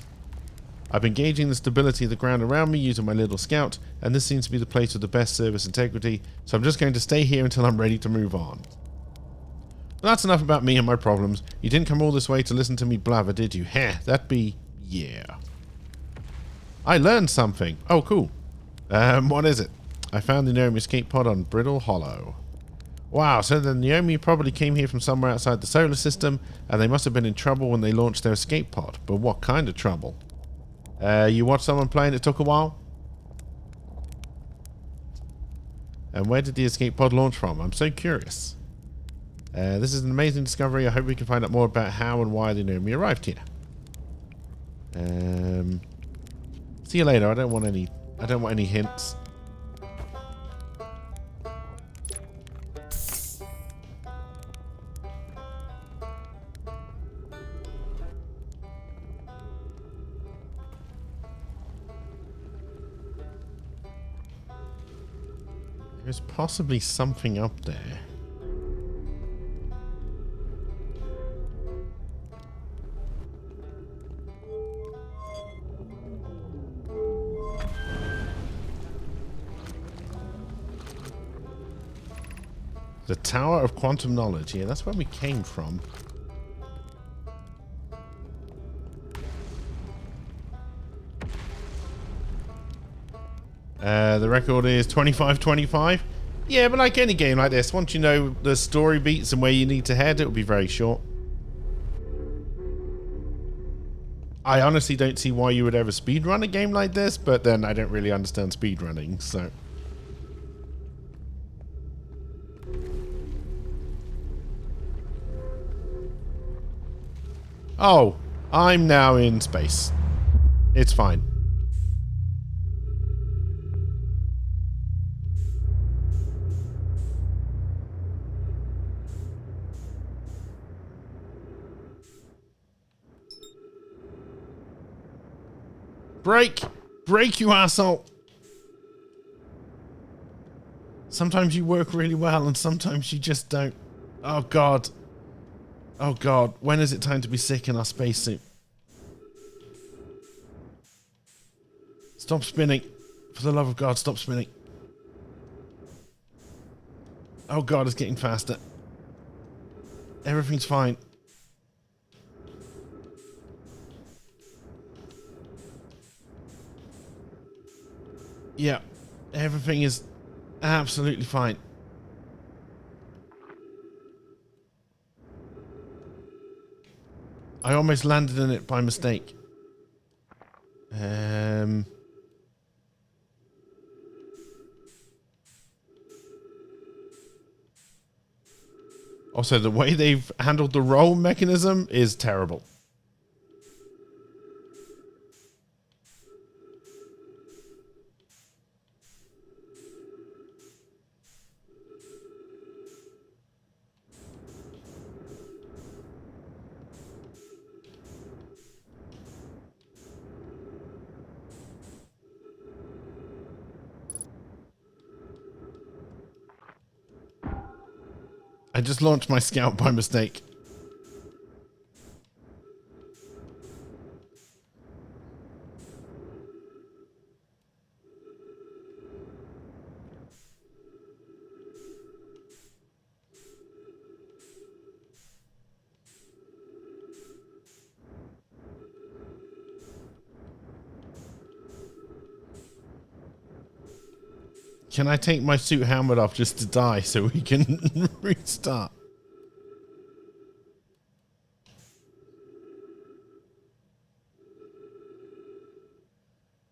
I've been gauging the stability of the ground around me using my little scout, and this seems to be the place with the best service integrity, so I'm just going to stay here until I'm ready to move on. But that's enough about me and my problems. You didn't come all this way to listen to me blather, did you? Heh, that'd be... yeah. I learned something. Oh, cool. What is it? I found the Naomi escape pod on Brittle Hollow. Wow, so the Naomi probably came here from somewhere outside the solar system, and they must have been in trouble when they launched their escape pod. But what kind of trouble? You watched someone play and it took a while? And where did the escape pod launch from? I'm so curious. This is an amazing discovery. I hope we can find out more about how and why the Naomi arrived here. See you later. I don't want any hints. There's possibly something up there. The Tower of Quantum Knowledge. Yeah, that's where we came from. The record is 25-25. Yeah, but like any game like this, once you know the story beats and where you need to head, it'll be very short. I honestly don't see why you would ever speedrun a game like this, but then I don't really understand speedrunning, so... Oh, I'm now in space. It's fine. Brake! Brake, you asshole! Sometimes you work really well and sometimes you just don't. Oh god. Oh god. When is it time to be sick in our spacesuit? Stop spinning. For the love of God, stop spinning. Oh god, it's getting faster. Everything's fine. Yeah. Everything is absolutely fine. I almost landed in it by mistake. Also, the way they've handled the roll mechanism is terrible. I just launched my scout by mistake. Can I take my suit helmet off just to die so we can restart?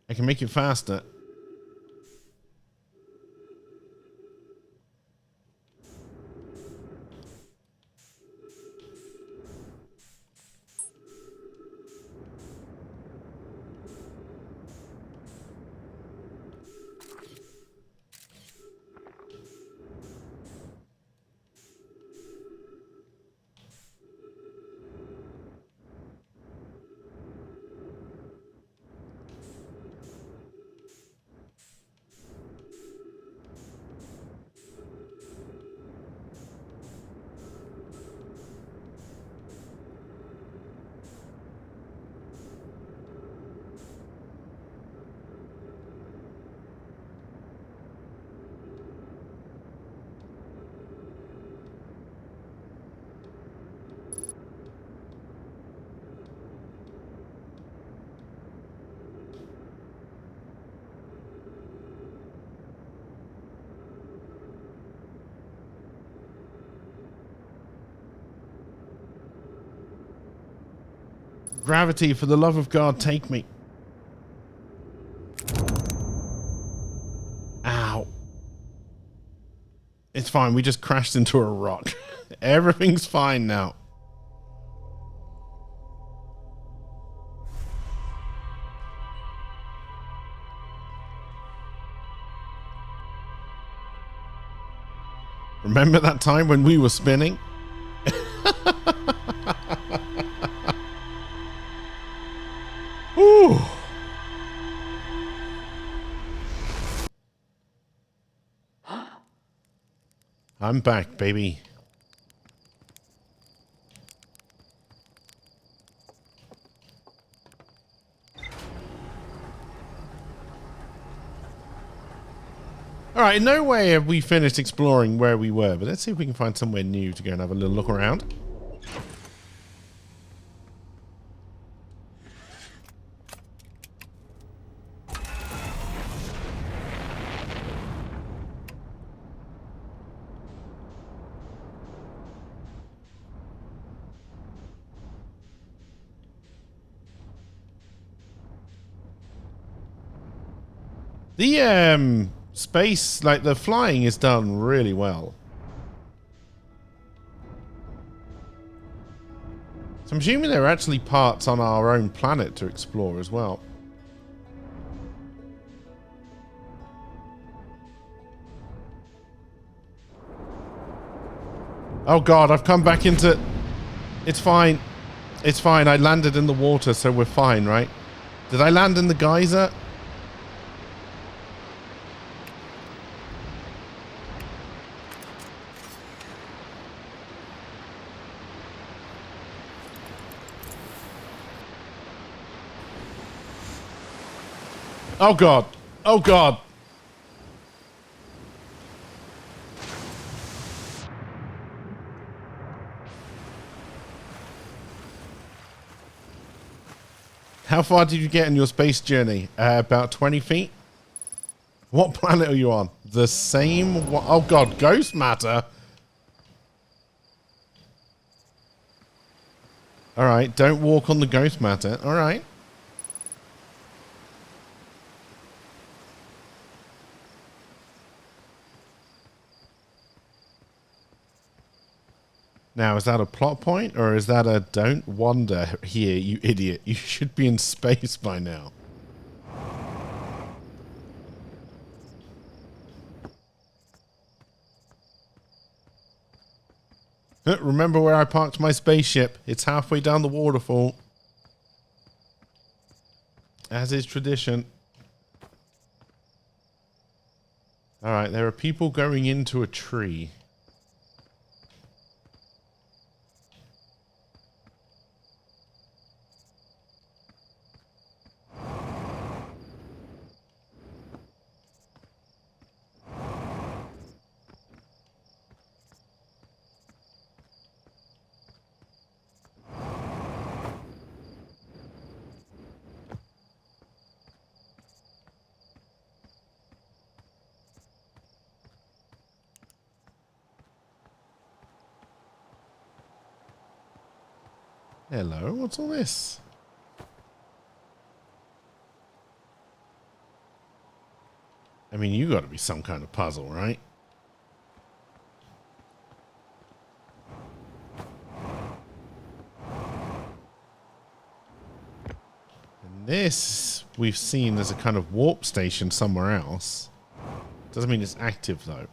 I can make it faster. Gravity, for the love of God, take me. Ow. It's fine. We just crashed into a rock. Everything's fine now. Remember that time when we were spinning? Ooh. I'm back, baby. Alright, in no way have we finished exploring where we were, but let's see if we can find somewhere new to go and have a little look around. The space, like the flying, is done really well. So I'm assuming there are actually parts on our own planet to explore as well. Oh god, I've come back into... It's fine. It's fine. I landed in the water, so we're fine, right? Did I land in the geyser? Oh God. Oh God. How far did you get in your space journey? About 20 feet? What planet are you on? The same one? Oh God, ghost matter? Alright, don't walk on the ghost matter. Alright. Now, is that a plot point, or is that a don't wander here, you idiot? You should be in space by now. Remember where I parked my spaceship? It's halfway down the waterfall. As is tradition. Alright, there are people going into a tree. Hello, what's all this? I mean, you got to be some kind of puzzle, right? And this we've seen as a kind of warp station somewhere else. Doesn't mean it's active, though.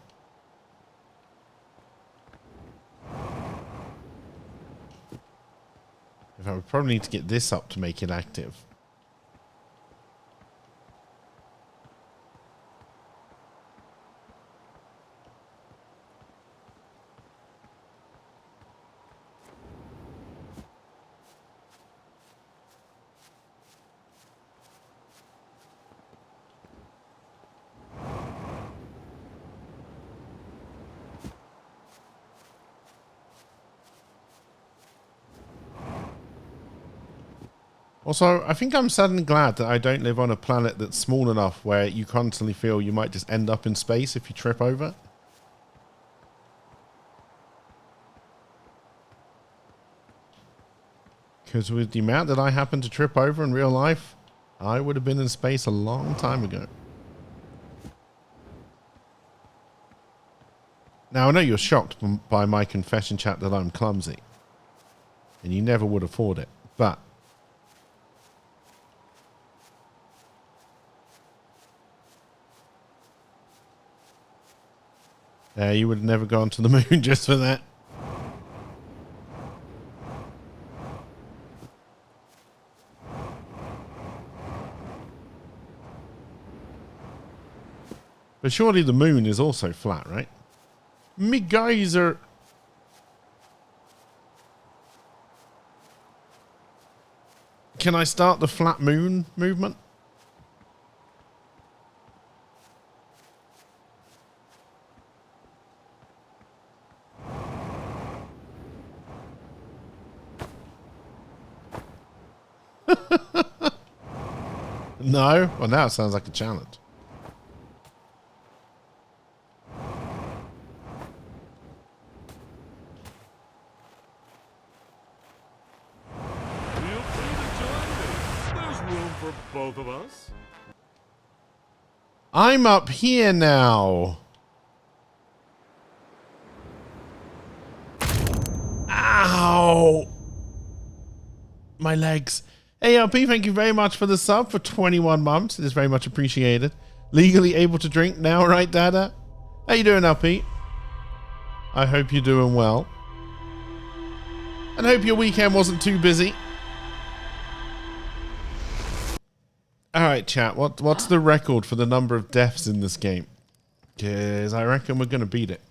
I would probably need to get this up to make it active. Also, I think I'm suddenly glad that I don't live on a planet that's small enough where you constantly feel you might just end up in space if you trip over. Because with the amount that I happen to trip over in real life, I would have been in space a long time ago. Now, I know you're shocked by my confession chat that I'm clumsy. And you never would afford it. But you would have never gone to the moon just for that. But surely the moon is also flat, right? Me geyser. Can I start the flat moon movement? No? Well, now it sounds like a challenge. Feel free to join me. There's room for both of us. I'm up here now. Ow! My legs. ARP, thank you very much for the sub for 21 months. It is very much appreciated. Legally able to drink now, right, Dada? How you doing, LP? I hope you're doing well. And hope your weekend wasn't too busy. right, chat. What's the record for the number of deaths in this game? Because I reckon we're going to beat it.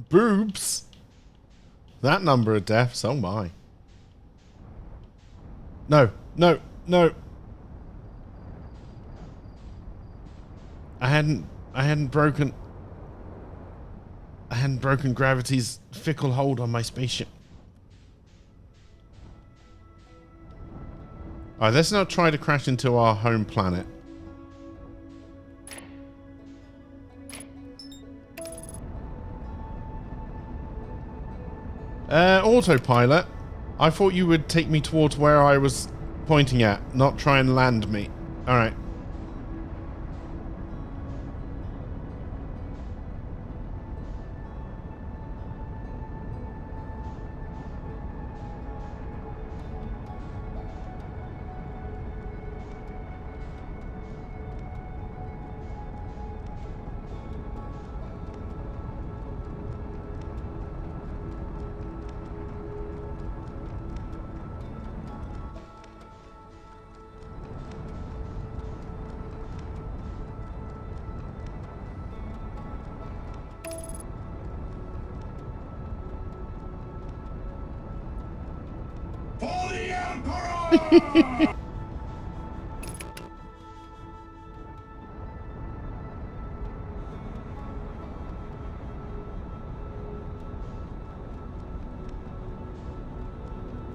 Boobs. That number of deaths. Oh my. No, no, no. I hadn't broken gravity's fickle hold on my spaceship. Alright, let's not try to crash into our home planet. Autopilot. I thought you would take me towards where I was pointing at, not try and land me. Alright.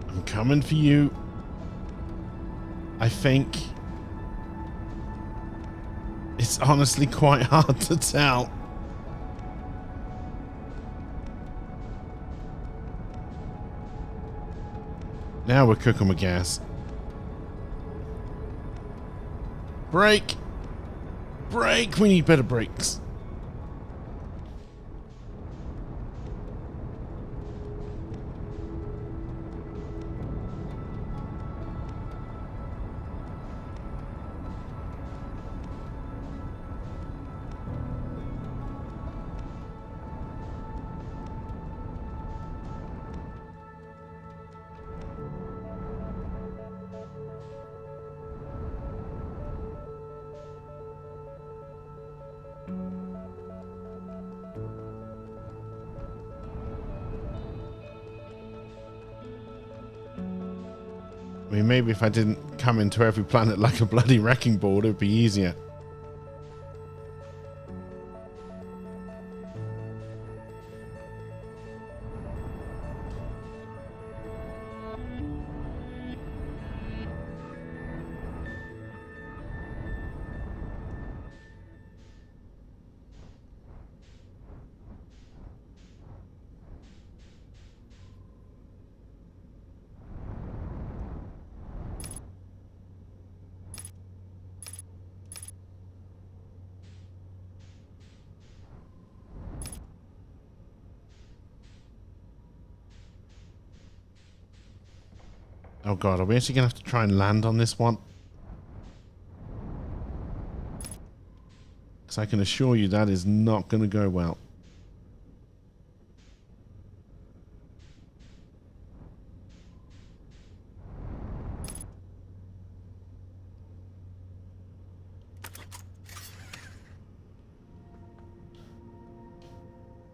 I'm coming for you. I think it's honestly quite hard to tell. Now we're cooking with gas. Brake! Brake! We need better brakes. I mean, maybe if I didn't come into every planet like a bloody wrecking ball, it'd be easier. Oh god, are we actually going to have to try and land on this one? Because I can assure you that is not going to go well.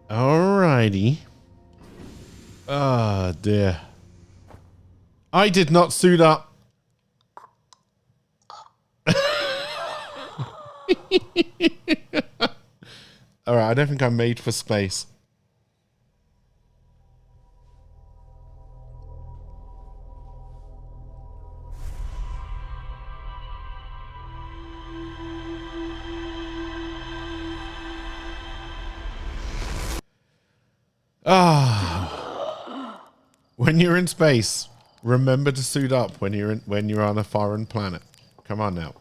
Alrighty. Oh dear. I did not suit up. Alright, I don't think I'm made for space. Ah. When you're in space, remember to suit up when you're on a foreign planet. Come on now.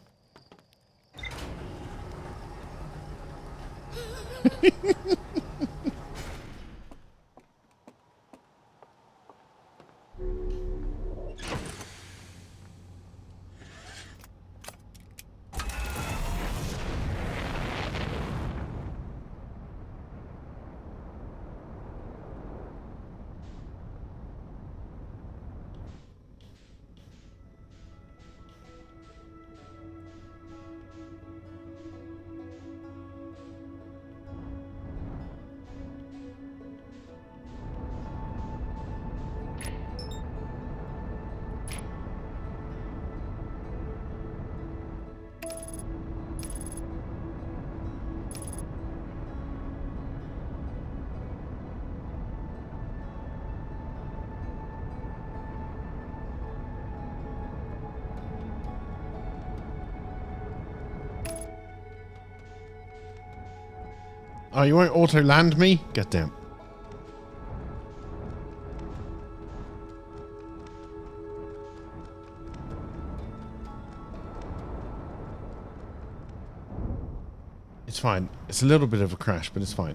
Oh, you won't auto land me? Goddamn. It's fine. It's a little bit of a crash, but it's fine.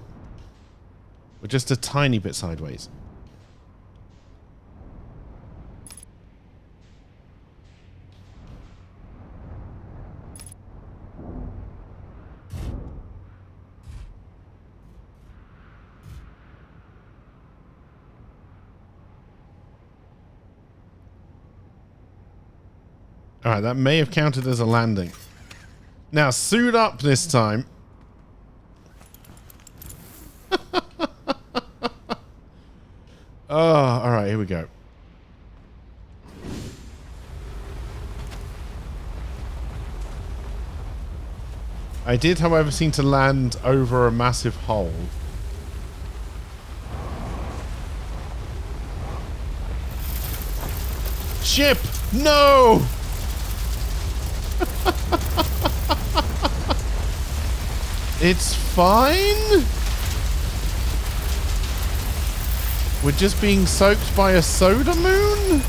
We're just a tiny bit sideways. Alright, that may have counted as a landing. Now, suit up this time. Oh, alright, here we go. I did, however, seem to land over a massive hole. Ship! No! It's fine. We're just being soaked by a soda moon?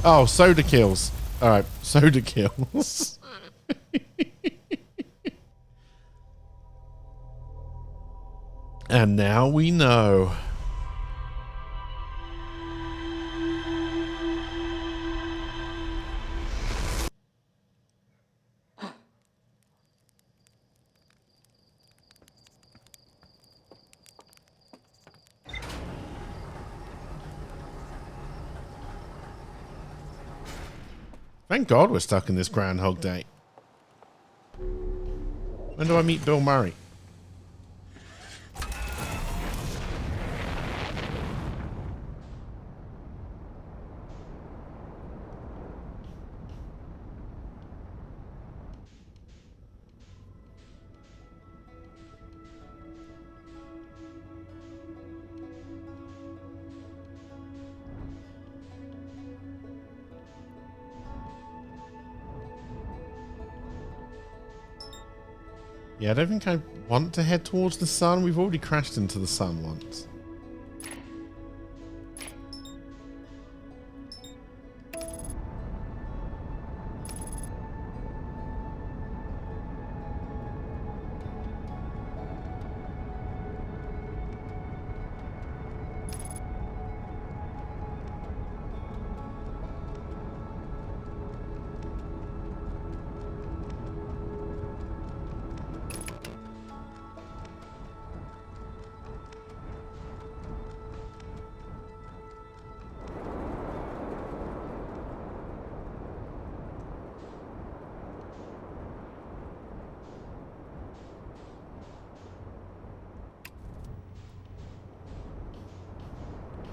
Oh, soda kills. Alright, soda kills. And now we know. Thank God we're stuck in this Groundhog Day. When do I meet Bill Murray? Yeah, I don't think I want to head towards the sun. We've already crashed into the sun once.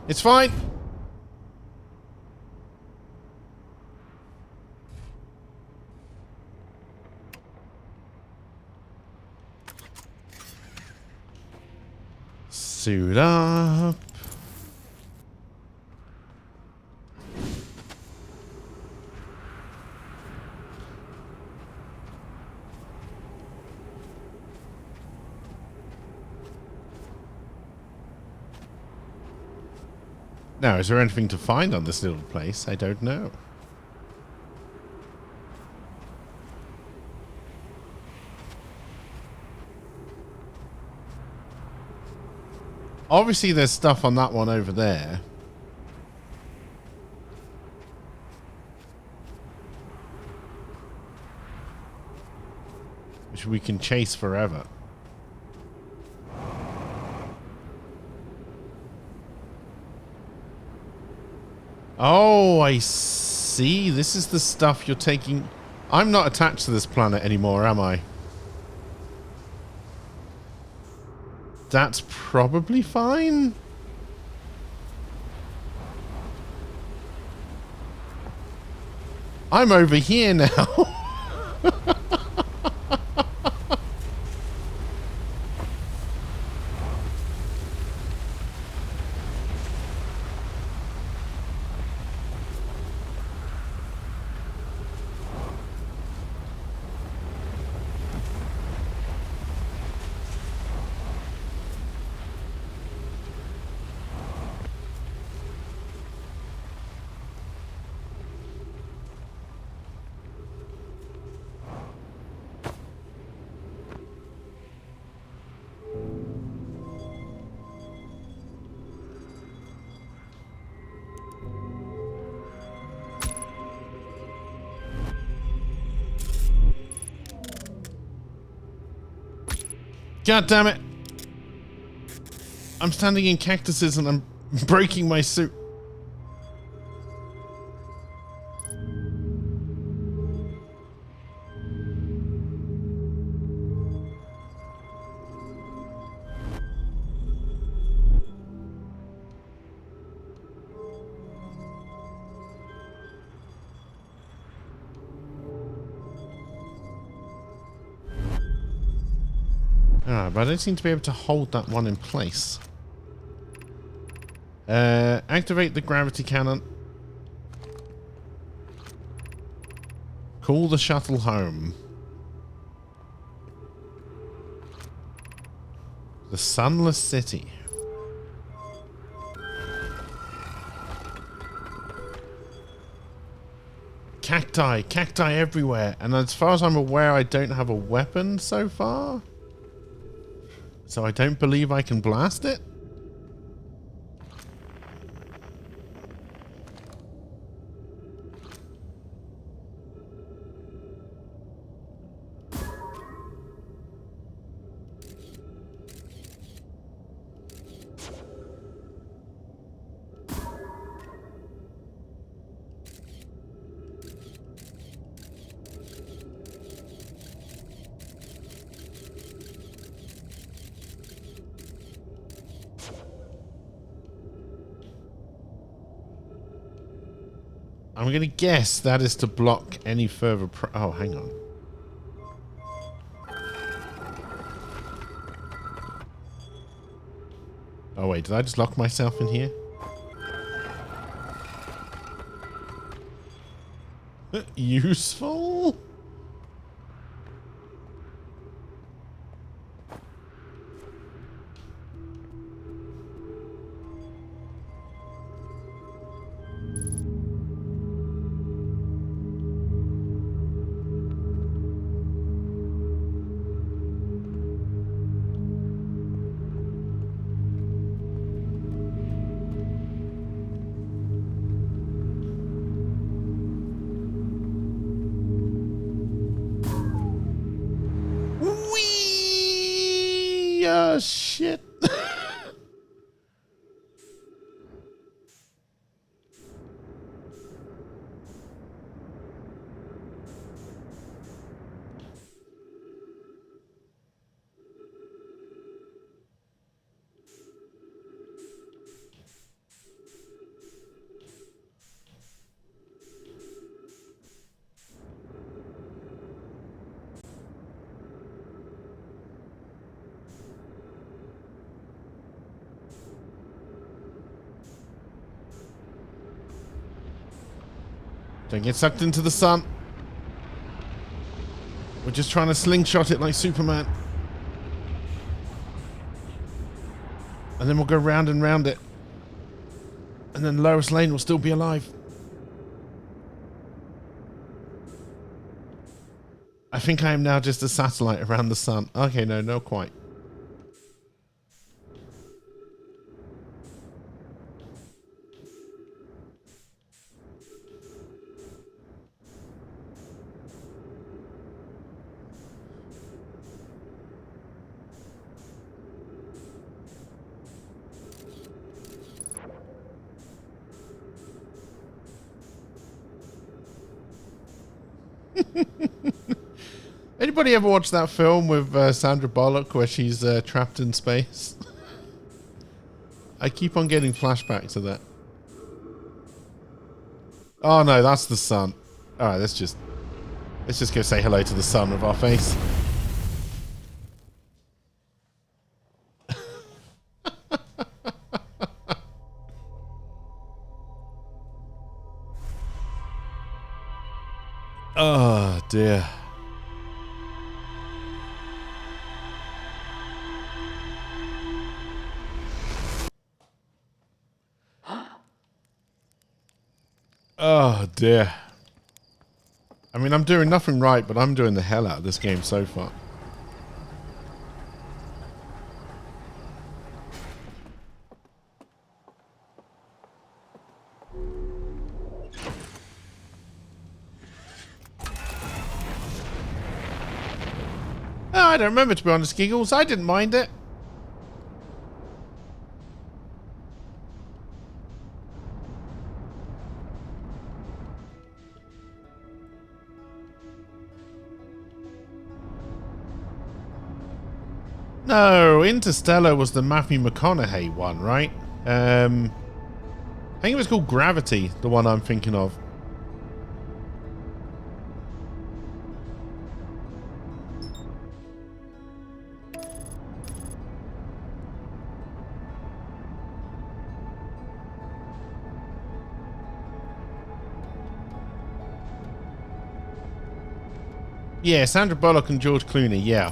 It's fine. Suit up. Now, is there anything to find on this little place? I don't know. Obviously, there's stuff on that one over there. Which we can chase forever. Oh, I see. This is the stuff you're taking. I'm not attached to this planet anymore, am I? That's probably fine. I'm over here now. God damn it. I'm standing in cactuses and I'm breaking my suit. But I don't seem to be able to hold that one in place. Activate the gravity cannon. Call the shuttle home. The Sunless City. Cacti everywhere. And as far as I'm aware, I don't have a weapon so far. So I don't believe I can blast it. I'm going to guess that is to block any further oh, hang on. Oh, wait. Did I just lock myself in here? Useful? Shit. Don't get sucked into the sun. We're just trying to slingshot it like Superman. And then we'll go round and round it. And then Lois Lane will still be alive. I think I am now just a satellite around the sun. Okay, no, not quite. Anybody ever watch that film with Sandra Bullock where she's trapped in space? I keep on getting flashbacks of that. Oh no, that's the sun. All right, let's just go say hello to the sun with our face. Oh dear. Oh dear. I mean, I'm doing nothing right, but I'm doing the hell out of this game so far. Oh, I don't remember, to be honest, Giggles. I didn't mind it. No, Interstellar was the Matthew McConaughey one, right? I think it was called Gravity, the one I'm thinking of. Yeah, Sandra Bullock and George Clooney, yeah.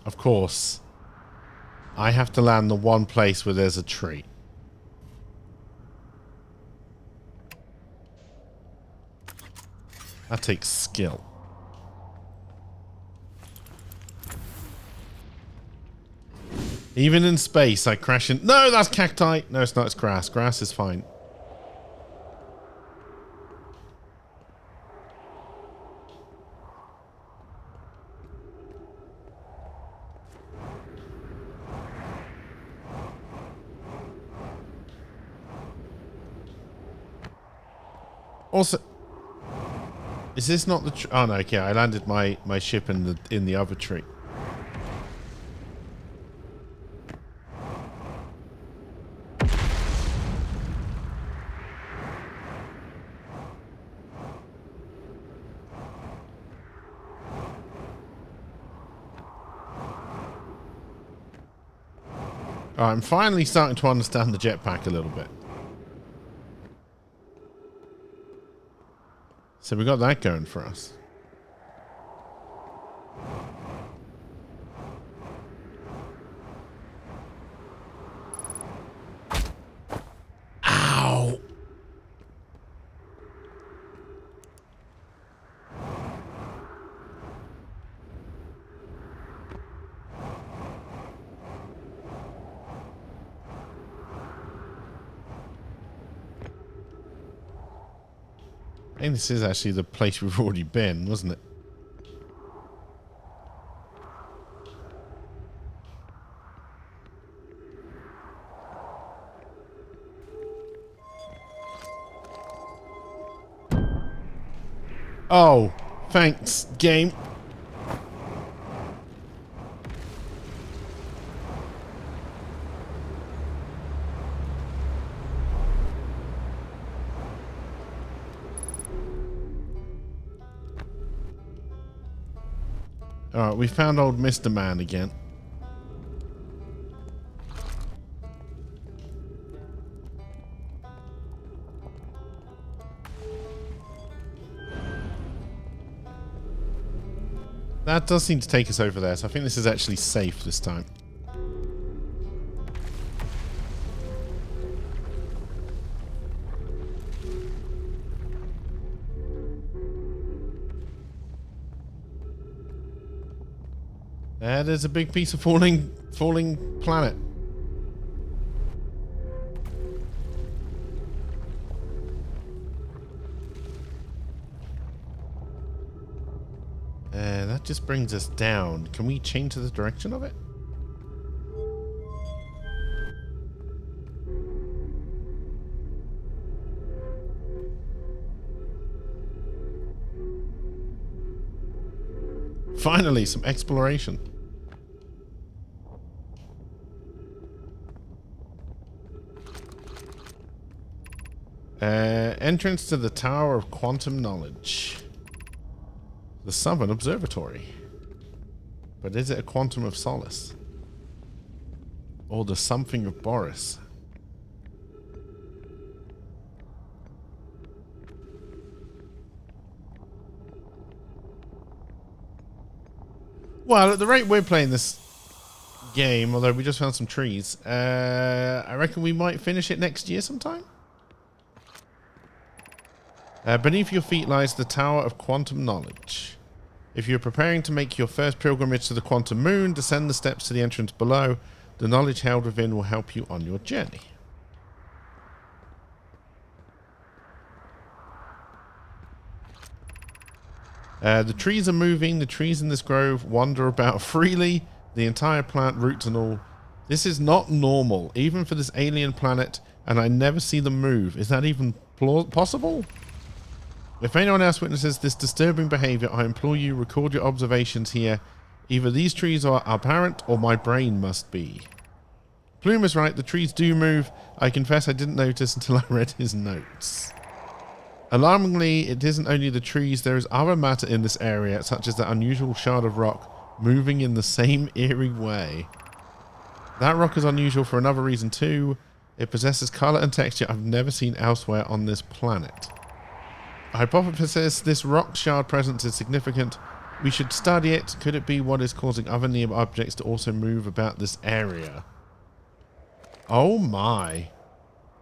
Of course. I have to land the one place where there's a tree. That takes skill. Even in space, I crash in... No, that's cacti! No, it's not. It's grass. Grass is fine. Also... Is this not the... Oh, no, okay. I landed my ship in the other tree. I'm finally starting to understand the jetpack a little bit. So we got that going for us. Ow! I think this is actually the place we've already been, wasn't it? Oh, thanks, game. Alright, we found old Mr. Man again. That does seem to take us over there, so I think this is actually safe this time. There's a big piece of falling planet. that just brings us down. Can we change the direction of it? Finally, some exploration. Entrance to the Tower of Quantum Knowledge. The Southern Observatory. But is it a Quantum of Solace? Or the Something of Boris? Well, at the rate we're playing this game, although we just found some trees, I reckon we might finish it next year sometime. Beneath your feet lies the Tower of Quantum Knowledge. If you're preparing to make your first pilgrimage to the Quantum Moon, descend the steps to the entrance below. The knowledge held within will help you on your journey. The trees are moving. The trees in this grove wander about freely. The entire plant, roots and all. This is not normal, even for this alien planet, and I never see them move. Is that even possible? If anyone else witnesses this disturbing behavior, I implore you, record your observations here. Either these trees are apparent, or my brain must be. Plume is right, the trees do move. I confess I didn't notice until I read his notes. Alarmingly, it isn't only the trees, there is other matter in this area, such as that unusual shard of rock, moving in the same eerie way. That rock is unusual for another reason too. It possesses colour and texture I've never seen elsewhere on this planet. A hypothesis, this rock shard presence is significant. We should study it. Could it be what is causing other nearby objects to also move about this area? Oh my.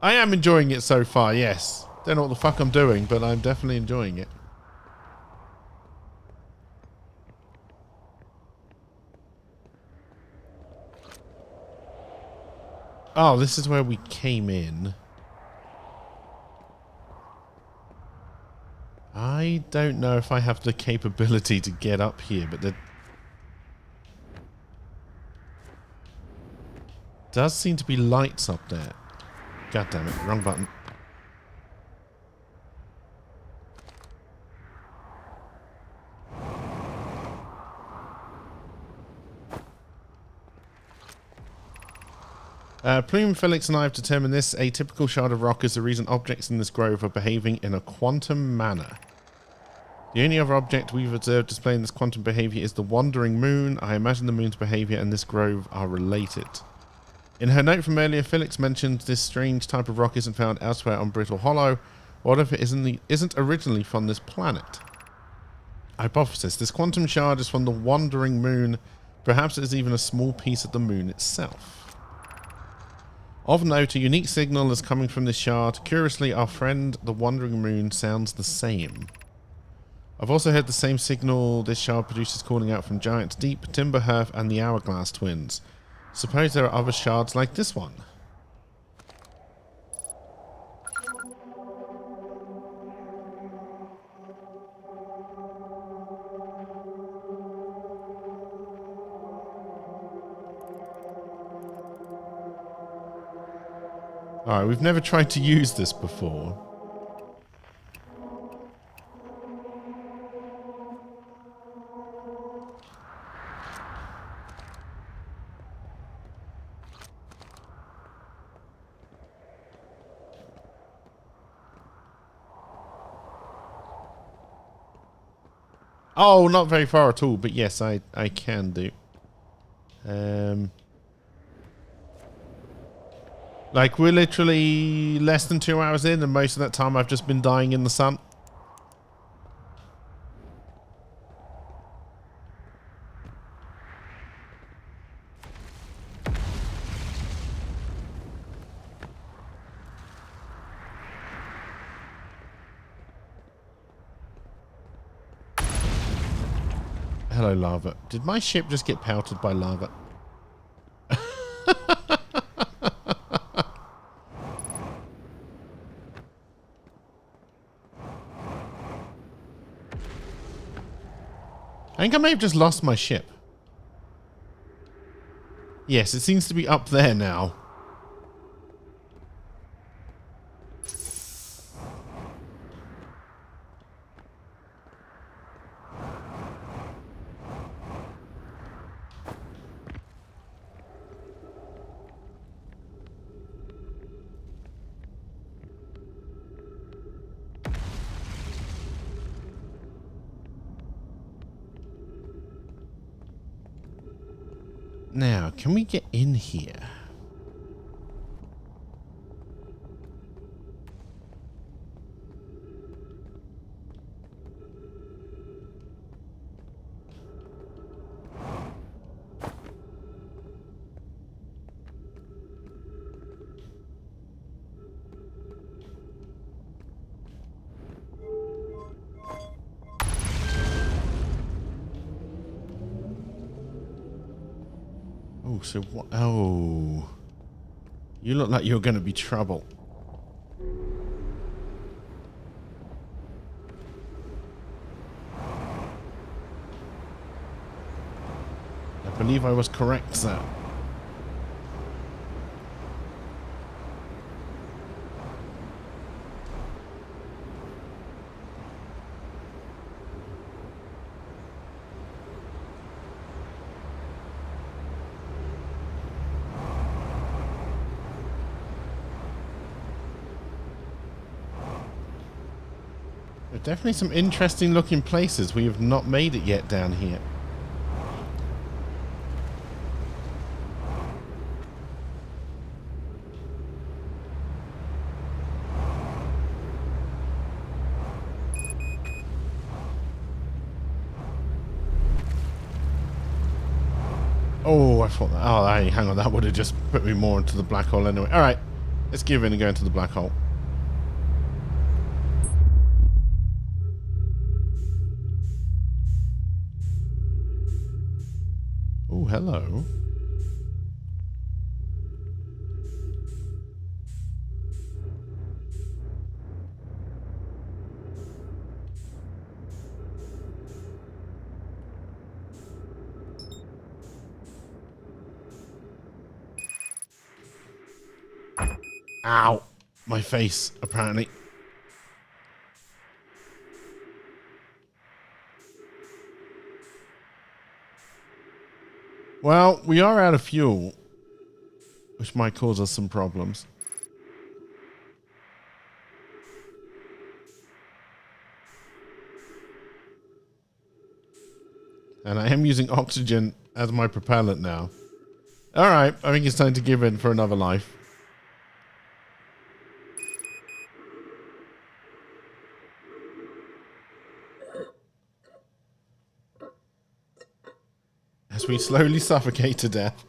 I am enjoying it so far, yes. Don't know what the fuck I'm doing, but I'm definitely enjoying it. Oh, this is where we came in. I don't know if I have the capability to get up here, but there does seem to be lights up there. God damn it, wrong button. Plume, Felix and I have determined this atypical shard of rock is the reason objects in this grove are behaving in a quantum manner. The only other object we've observed displaying this quantum behavior is the wandering moon. I imagine the moon's behavior and this grove are related. In her note from earlier, Felix mentioned this strange type of rock isn't found elsewhere on Brittle Hollow. What if it isn't originally from this planet? Hypothesis. This quantum shard is from the wandering moon. Perhaps it is even a small piece of the moon itself. Of note, a unique signal is coming from this shard. Curiously, our friend, the wandering moon, sounds the same. I've also heard the same signal this shard produces calling out from Giants Deep, Timberhearth, and the Hourglass Twins. Suppose there are other shards like this one. Alright, we've never tried to use this before. Oh, not very far at all, but yes, I can do. Like, we're literally less than 2 hours in, and most of that time I've just been dying in the sun. Hello, lava. Did my ship just get pelted by lava? I think I may have just lost my ship. Yes, it seems to be up there now. Now, can we get in here? Oh, so what? Oh. You look like you're going to be trouble. I believe I was correct, sir. There are definitely some interesting looking places. We have not made it yet down here. Oh, I thought that. Oh, hey, hang on. That would have just put me more into the black hole anyway. All right. Let's give in and go into the black hole. Oh, hello. Ow. My face, apparently. Well, we are out of fuel, which might cause us some problems. And I am using oxygen as my propellant now. All right, I think it's time to give in for another life. As we slowly suffocate to death.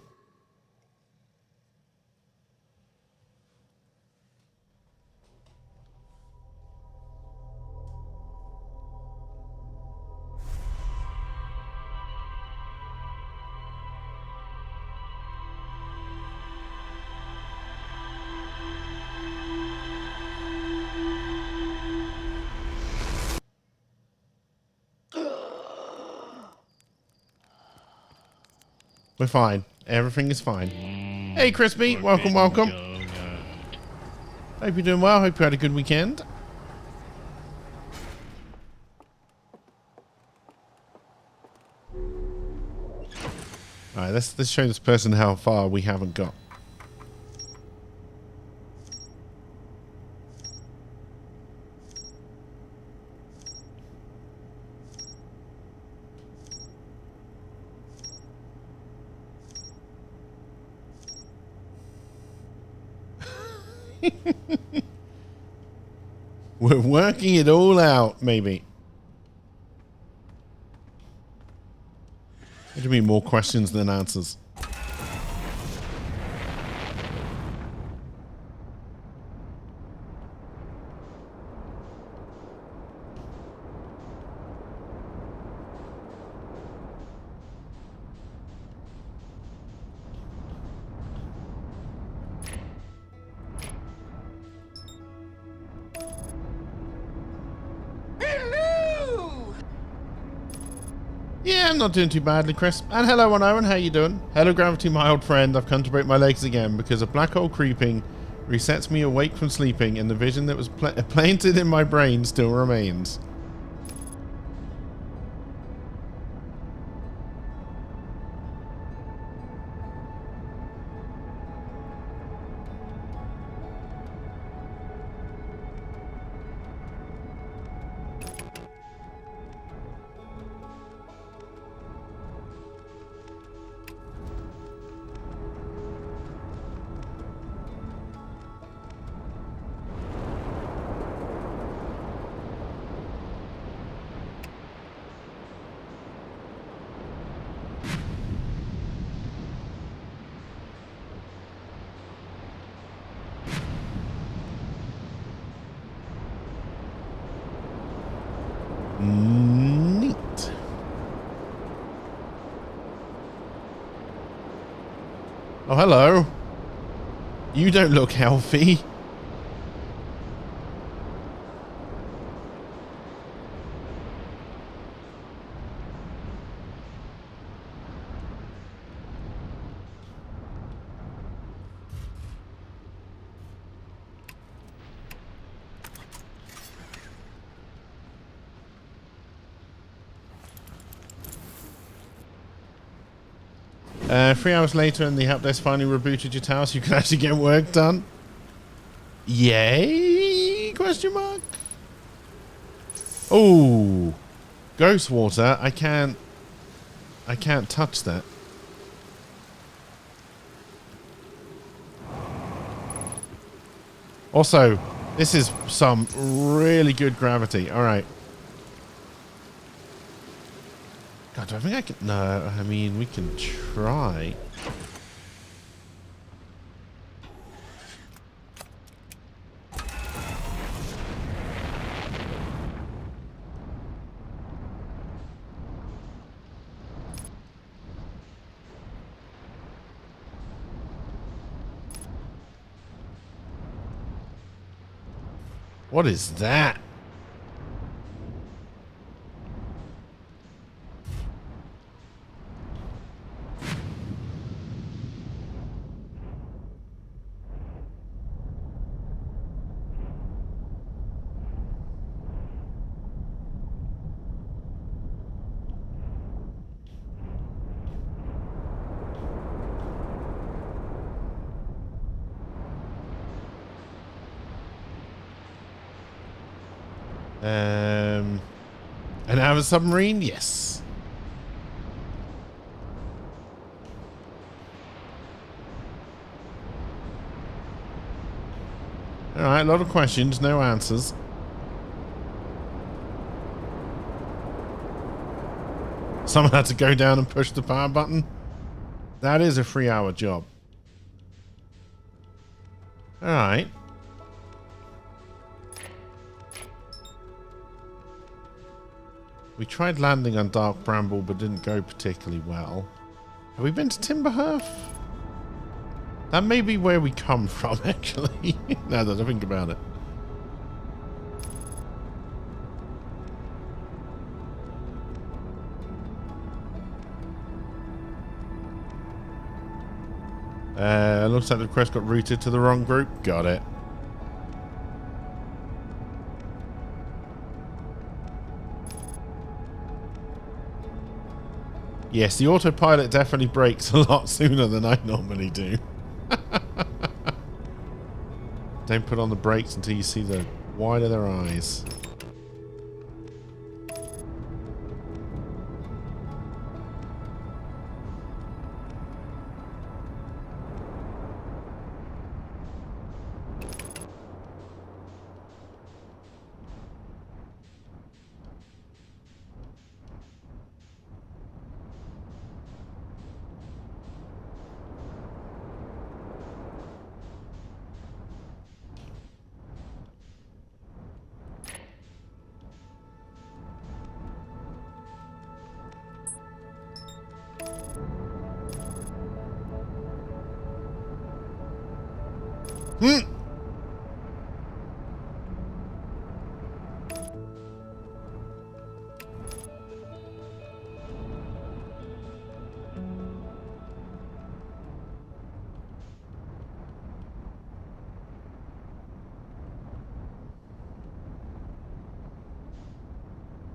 We're fine. Everything is fine. Hey, Crispy. Welcome, welcome. Hope you're doing well. Hope you had a good weekend. Alright, let's show this person how far we haven't got. We're working it all out, maybe. It'll be more questions than answers. Yeah, I'm not doing too badly, Chris. And hello, One Owen, how you doing? Hello, Gravity, my old friend. I've come to break my legs again because a black hole creeping resets me awake from sleeping and the vision that was planted in my brain still remains. Neat. Oh, hello. You don't look healthy. Three hours later and the help desk finally rebooted your tower so you can actually get work done. Yay? Question mark? Oh, ghost water. I can't touch that. Also, this is some really good gravity. All right. God, do I think I can? No, I mean, we can try. What is that? An hour submarine? Yes. Alright, a lot of questions, no answers. Someone had to go down and push the power button. That is a 3-hour job. Alright. We tried landing on Dark Bramble, but didn't go particularly well. Have we been to Timberhearth? That may be where we come from, actually. Now that I think about it. Looks like the request got routed to the wrong group. Got it. Yes, the autopilot definitely brakes a lot sooner than I normally do. Don't put on the brakes until you see the white of their eyes.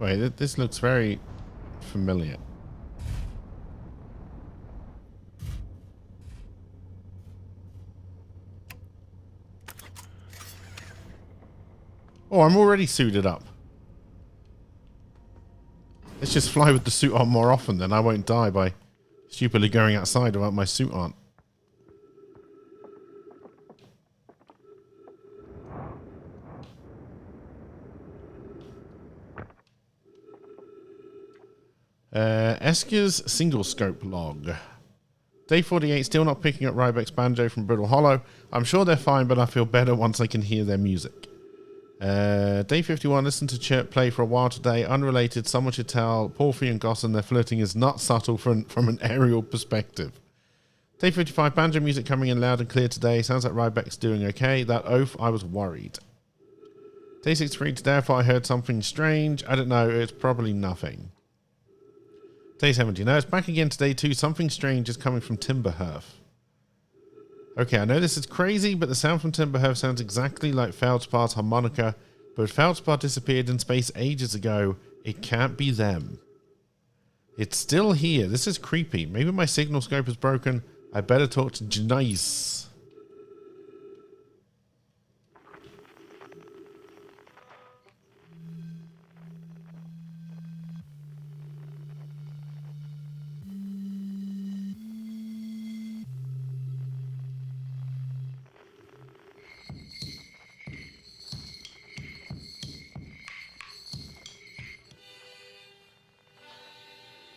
Wait, this looks very familiar. Oh, I'm already suited up. Let's just fly with the suit on more often, then I won't die by stupidly going outside without my suit on. Esker's single scope log. Day 48, still not picking up Rybeck's banjo from Brittle Hollow. I'm sure they're fine, but I feel better once I can hear their music. Day 51, listen to Chirp play for a while today. Unrelated, someone should tell Porphy and Goss and their flirting is not subtle from an aerial perspective. Day 55, banjo music coming in loud and clear today. Sounds like Rybeck's doing okay. That oath, I was worried. Day 63, today I thought I heard something strange. I don't know, it's probably nothing. Day 70, no, it's back again today too. Something strange is coming from Timberhearth. Okay, I know this is crazy, but the sound from Timberhearth sounds exactly like Feldspar's harmonica, but if Feldspar disappeared in space ages ago, it can't be them. It's still here. This is creepy. Maybe my signal scope is broken. I better talk to Janice.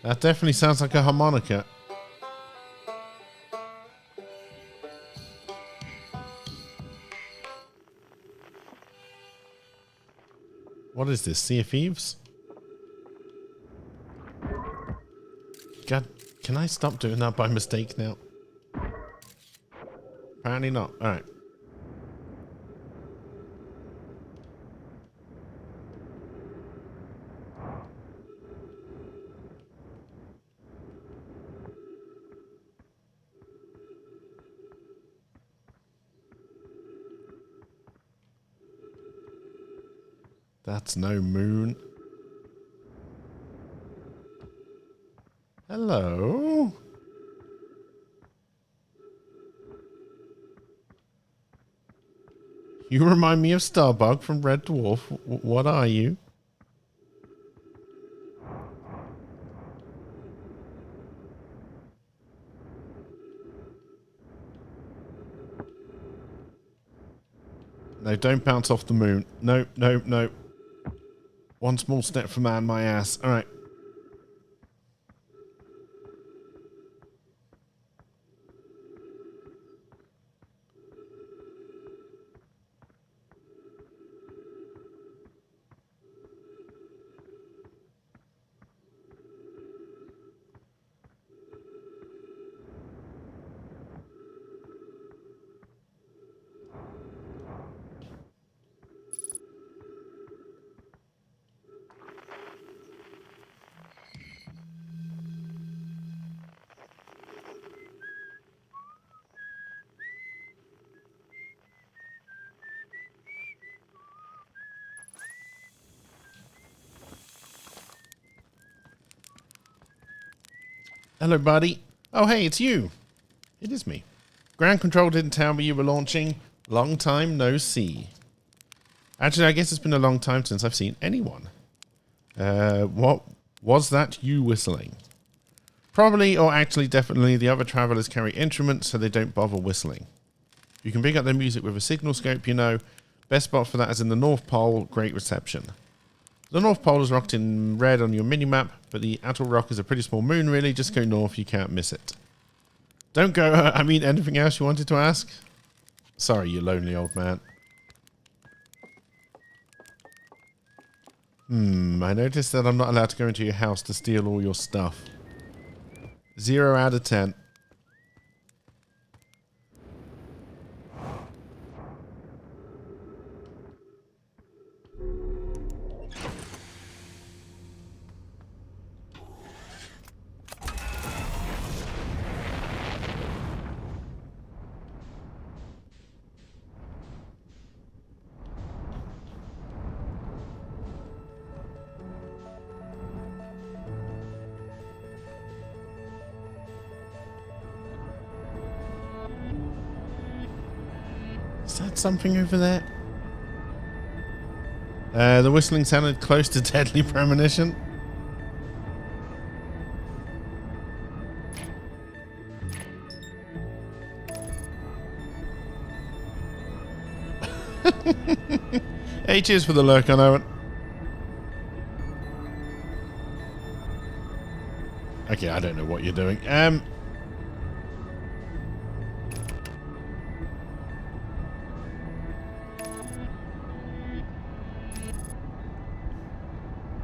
That definitely sounds like a harmonica. What is this? Sea of Thieves? God, can I stop doing that by mistake now? Apparently not. Alright. That's no moon. Hello? You remind me of Starbug from Red Dwarf. What are you? No, don't bounce off the moon. No, no, no. One small step for man, my ass. All right. Hello, buddy. Oh, hey, it's you. It is me. Ground Control didn't tell me you were launching. Long time no see. Actually, I guess it's been a long time since I've seen anyone. What was that you whistling? Probably, or actually definitely, the other travelers carry instruments so they don't bother whistling. You can pick up their music with a signal scope, you know. Best spot for that is in the North Pole. Great reception. The North Pole is rocked in red on your mini-map, but the Atoll Rock is a pretty small moon, really. Just go north, you can't miss it. Don't go... I mean, anything else you wanted to ask? Sorry, you lonely old man. I noticed that I'm not allowed to go into your house to steal all your stuff. 0 out of 10. Is that something over there? The whistling sounded close to deadly premonition. Hey, cheers for the lurk on Owen. Okay, I don't know what you're doing.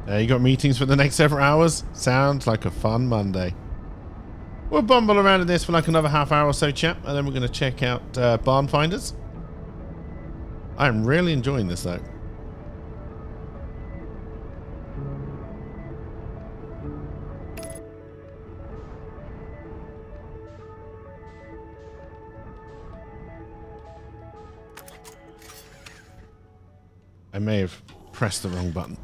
You got meetings for the next several hours? Sounds like a fun Monday. We'll bumble around in this for like another half hour or so, chap, and then we're going to check out Barn Finders. I'm really enjoying this, though. I may have pressed the wrong button.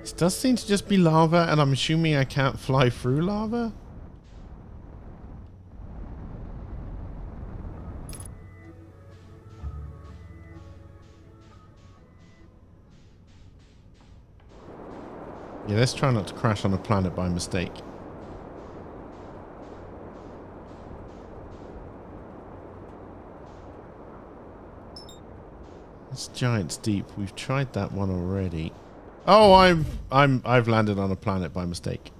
This does seem to just be lava, and I'm assuming I can't fly through lava? Yeah, let's try not to crash on a planet by mistake. This giant's deep. We've tried that one already. Oh, I've landed on a planet by mistake.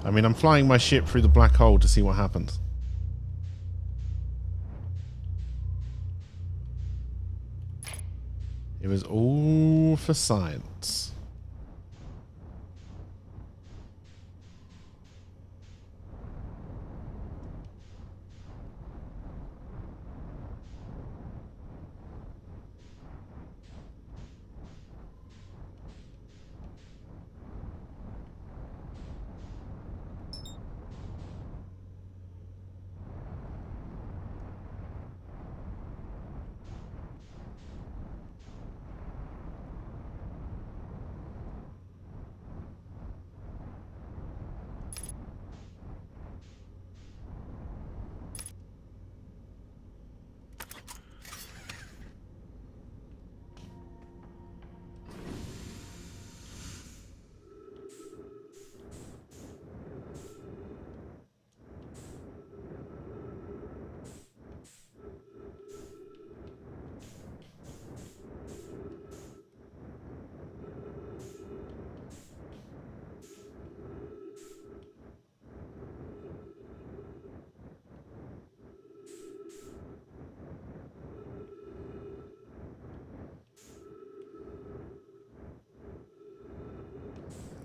I mean, I'm flying my ship through the black hole to see what happens. It was all for science.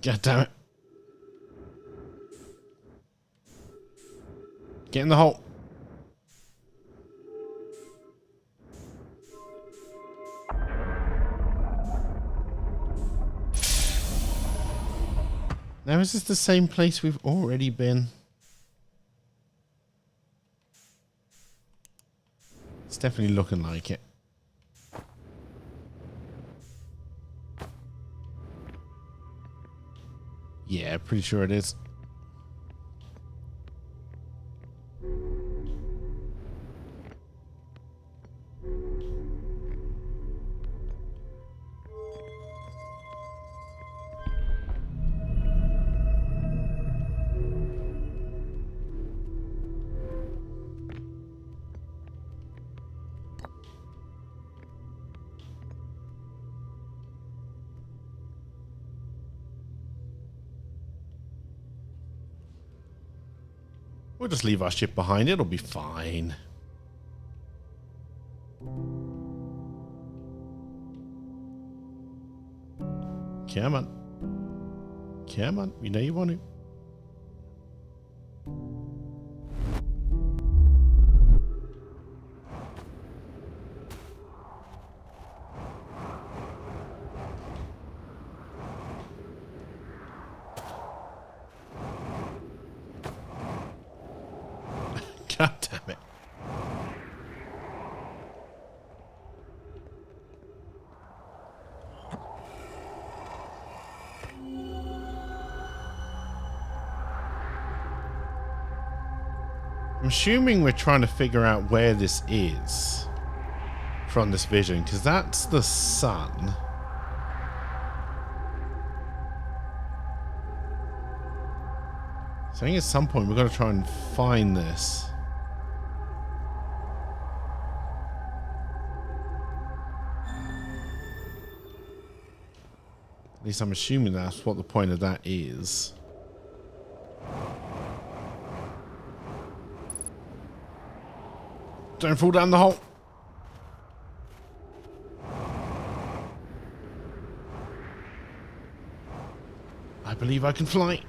God damn it. Get in the hole. Now, is this the same place we've already been? It's definitely looking like it. Yeah, pretty sure it is. We'll just leave our ship behind. It'll be fine. Come on. Come on. We know you want to. God damn it. I'm assuming we're trying to figure out where this is from this vision, because that's the sun. So I think at some point we've got to try and find this. At least I'm assuming that's what the point of that is. Don't fall down the hole. I believe I can fly.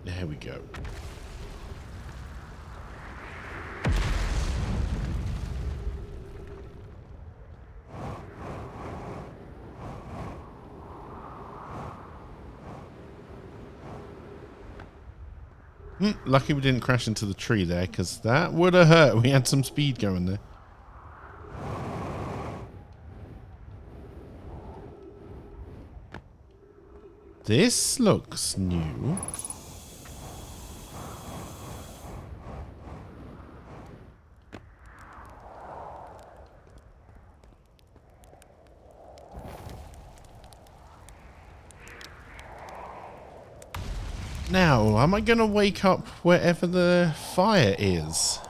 There we go. Lucky we didn't crash into the tree there, because that would have hurt. We had some speed going there. This looks new. Now, am I going to wake up wherever the fire is?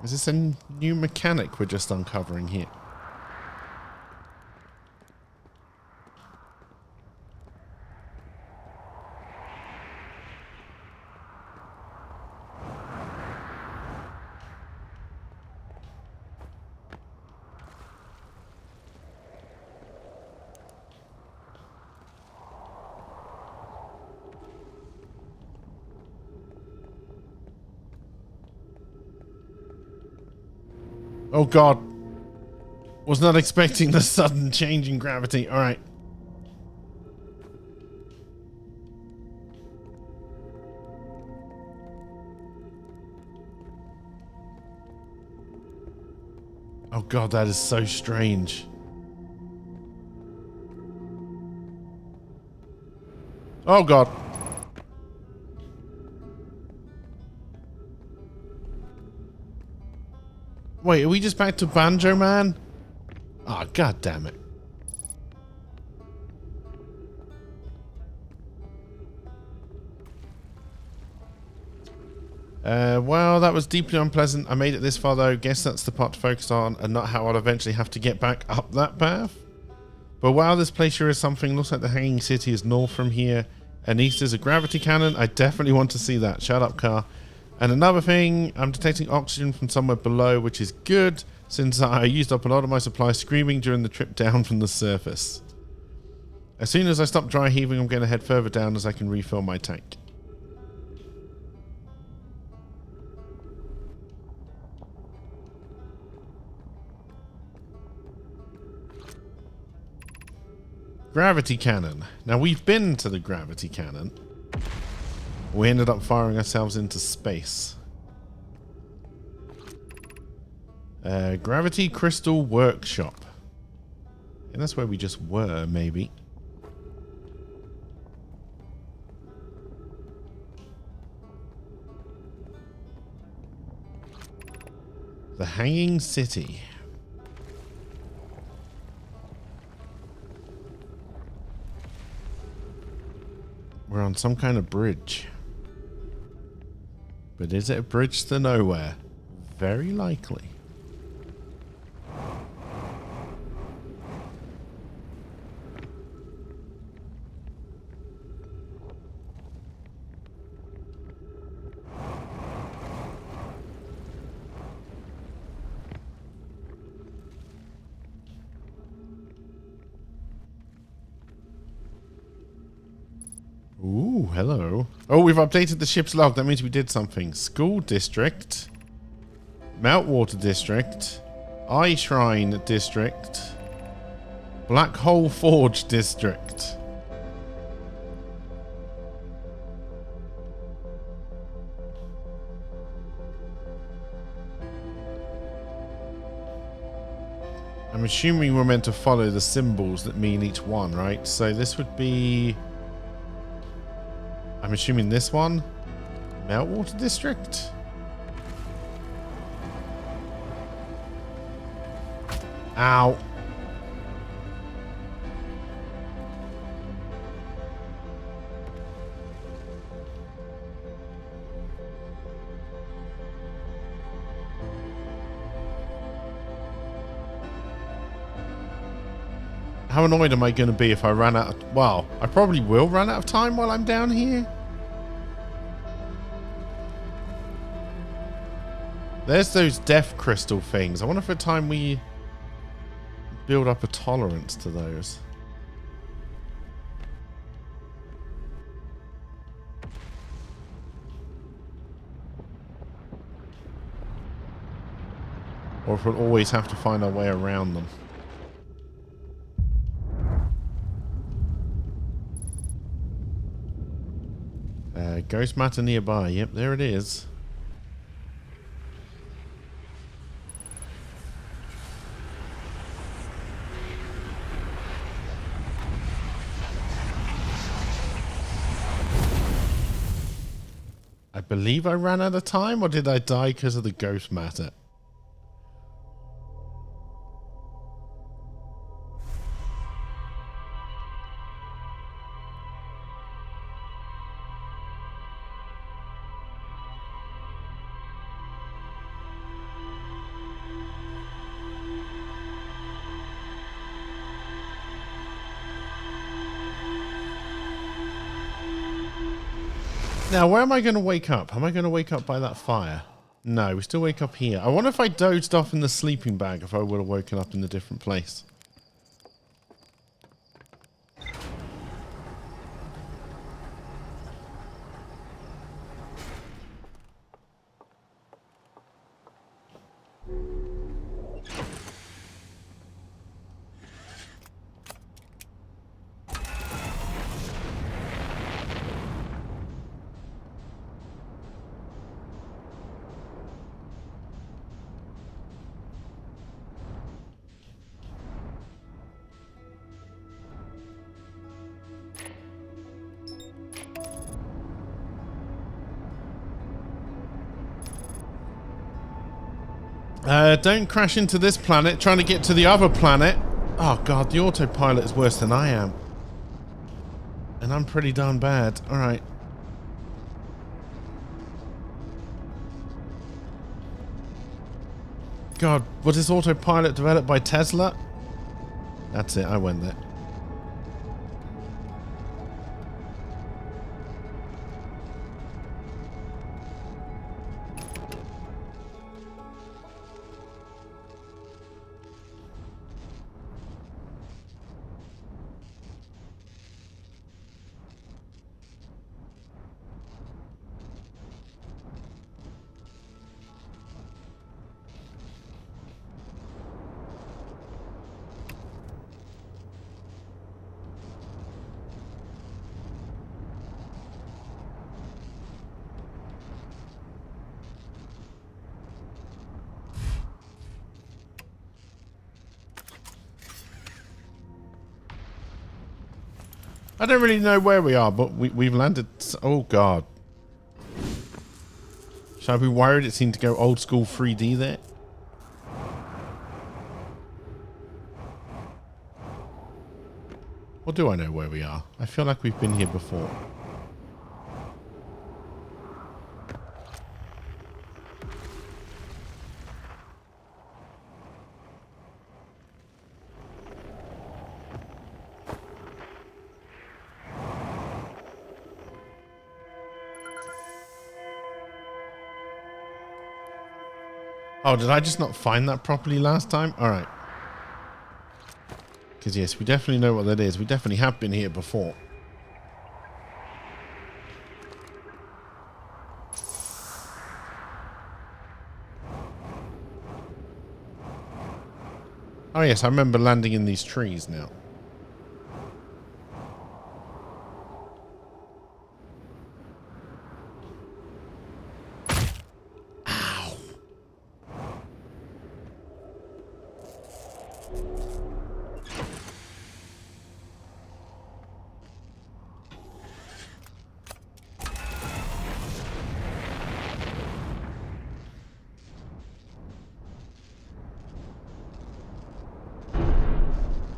Is this a new mechanic we're just uncovering here? Oh god. Was not expecting the sudden change in gravity. Alright. Oh god, that is so strange. Oh god. Wait, are we just back to Banjo Man? Ah, god damn it. Well, that was deeply unpleasant. I made it this far though. Guess that's the part to focus on and not how I'll eventually have to get back up that path. But wow, this place sure is something. Looks like the Hanging City is north from here and east is a gravity cannon. I definitely want to see that. Shut up, car. And another thing, I'm detecting oxygen from somewhere below, which is good, since I used up a lot of my supply screaming during the trip down from the surface. As soon as I stop dry heaving, I'm going to head further down as I can refill my tank. Gravity cannon. Now, we've been to the gravity cannon. We ended up firing ourselves into space. Gravity Crystal Workshop. And that's where we just were, maybe. The Hanging City. We're on some kind of bridge. But is it a bridge to nowhere? Very likely. Ooh, hello. Oh, we've updated the ship's log. That means we did something. School District. Meltwater District. Eye Shrine District. Black Hole Forge District. I'm assuming we're meant to follow the symbols that mean each one, right? So this would be... I'm assuming this one? Meltwater District? Ow. How annoyed am I going to be if I run out of... Well, I probably will run out of time while I'm down here. There's those death crystal things. I wonder if it's time we build up a tolerance to those. Or if we'll always have to find our way around them. Ghost matter nearby. Yep, there it is. I believe I ran out of time, or did I die because of the ghost matter? Now, where am I going to wake up? Am I going to wake up by that fire? No, we still wake up here. I wonder if I dozed off in the sleeping bag, if I would have woken up in a different place. Don't crash into this planet trying to get to the other planet. Oh god, the autopilot is worse than I am. And I'm pretty darn bad. Alright. God, was this autopilot developed by Tesla? That's it, I went there. I don't really know where we are, but we've landed... Oh, God. Should I be worried it seemed to go old school 3D there? Or do I know where we are? I feel like we've been here before. Oh, did I just not find that properly last time? Alright. Because yes, we definitely know what that is. We definitely have been here before. Oh yes, I remember landing in these trees now.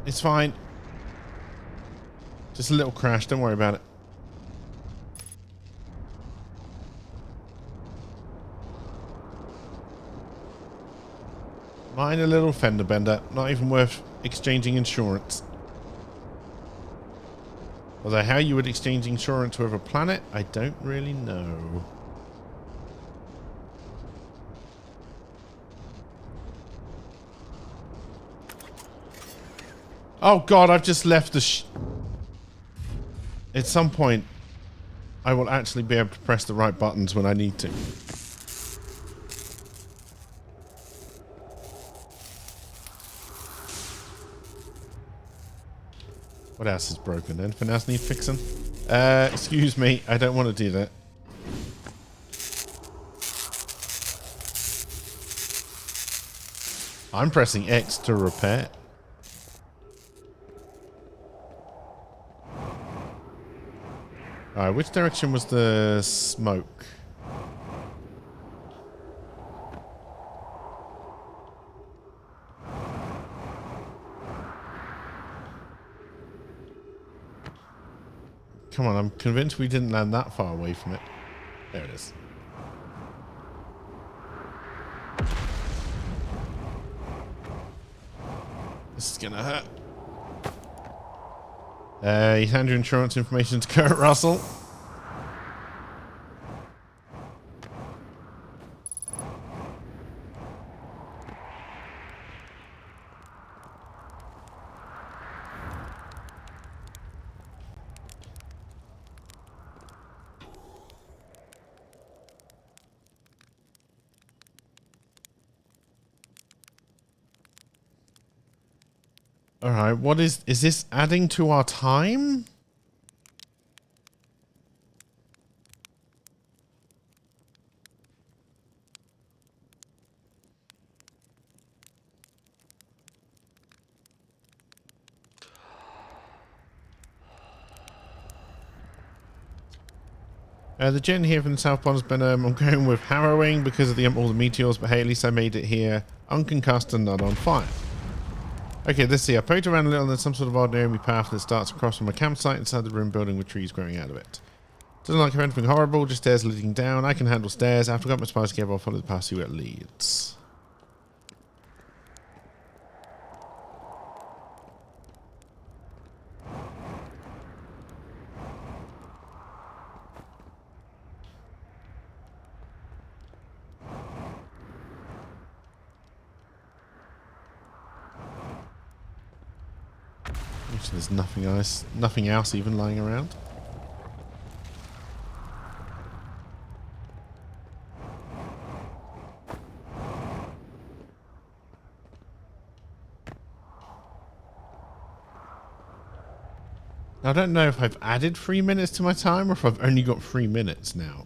It's fine. Just a little crash. Don't worry about it. Minor little fender bender. Not even worth exchanging insurance. Although how you would exchange insurance with a planet, I don't really know. Oh god, I've just left the at some point, I will actually be able to press the right buttons when I need to. What else is broken? Anything else need fixing? Excuse me, I don't want to do that. I'm pressing X to repair. Alright, which direction was the smoke? Come on, I'm convinced we didn't land that far away from it. There it is. This is gonna hurt. You hand your insurance information to Kurt Russell. Alright, what is this adding to our time? The gen here from the South Pond's been, I'm going with harrowing because of all the meteors, but hey, at least I made it here unconcussed and not on fire. Okay, let's see. I poked around a little and there's some sort of odd enemy path that starts across from a campsite inside the room building with trees growing out of it. Doesn't like anything horrible, just stairs leading down. I can handle stairs. After I got my spies together, I'll follow the path, see where it leads. There's nothing else even lying around. Now, I don't know if I've added 3 minutes to my time or if I've only got 3 minutes now.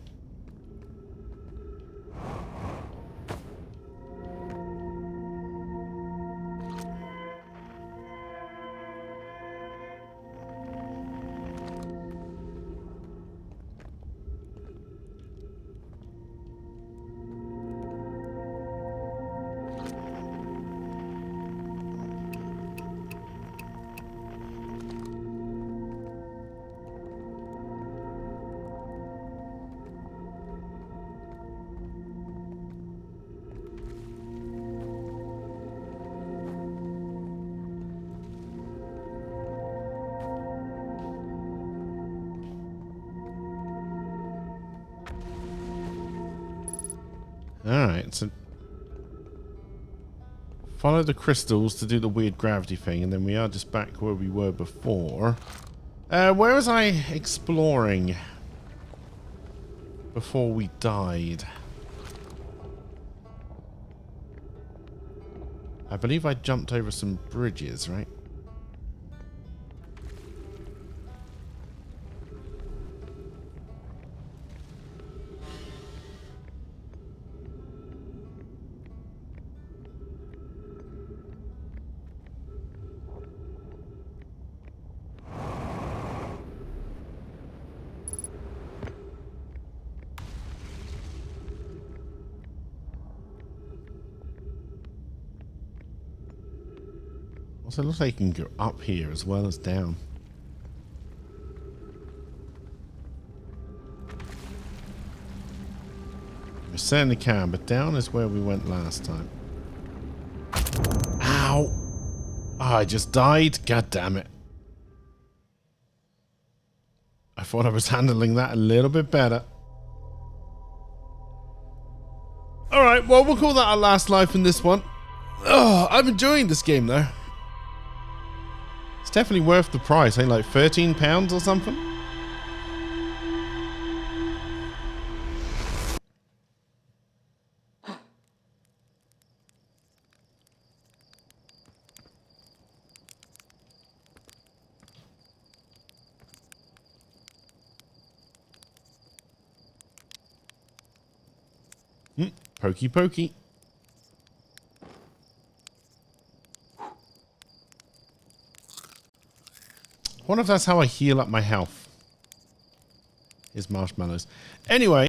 Alright, so follow the crystals to do the weird gravity thing, and then we are just back where we were before. Where was I exploring before we died? I believe I jumped over some bridges, right? So it looks like you can go up here as well as down. We certainly can, but down is where we went last time. Ow! Oh, I just died. God damn it. I thought I was handling that a little bit better. Alright, well, we'll call that our last life in this one. Oh, I'm enjoying this game, though. It's definitely worth the price. Ain't like £13 or something? Pokey pokey. I wonder if that's how I heal up my health. Is marshmallows. Anyway.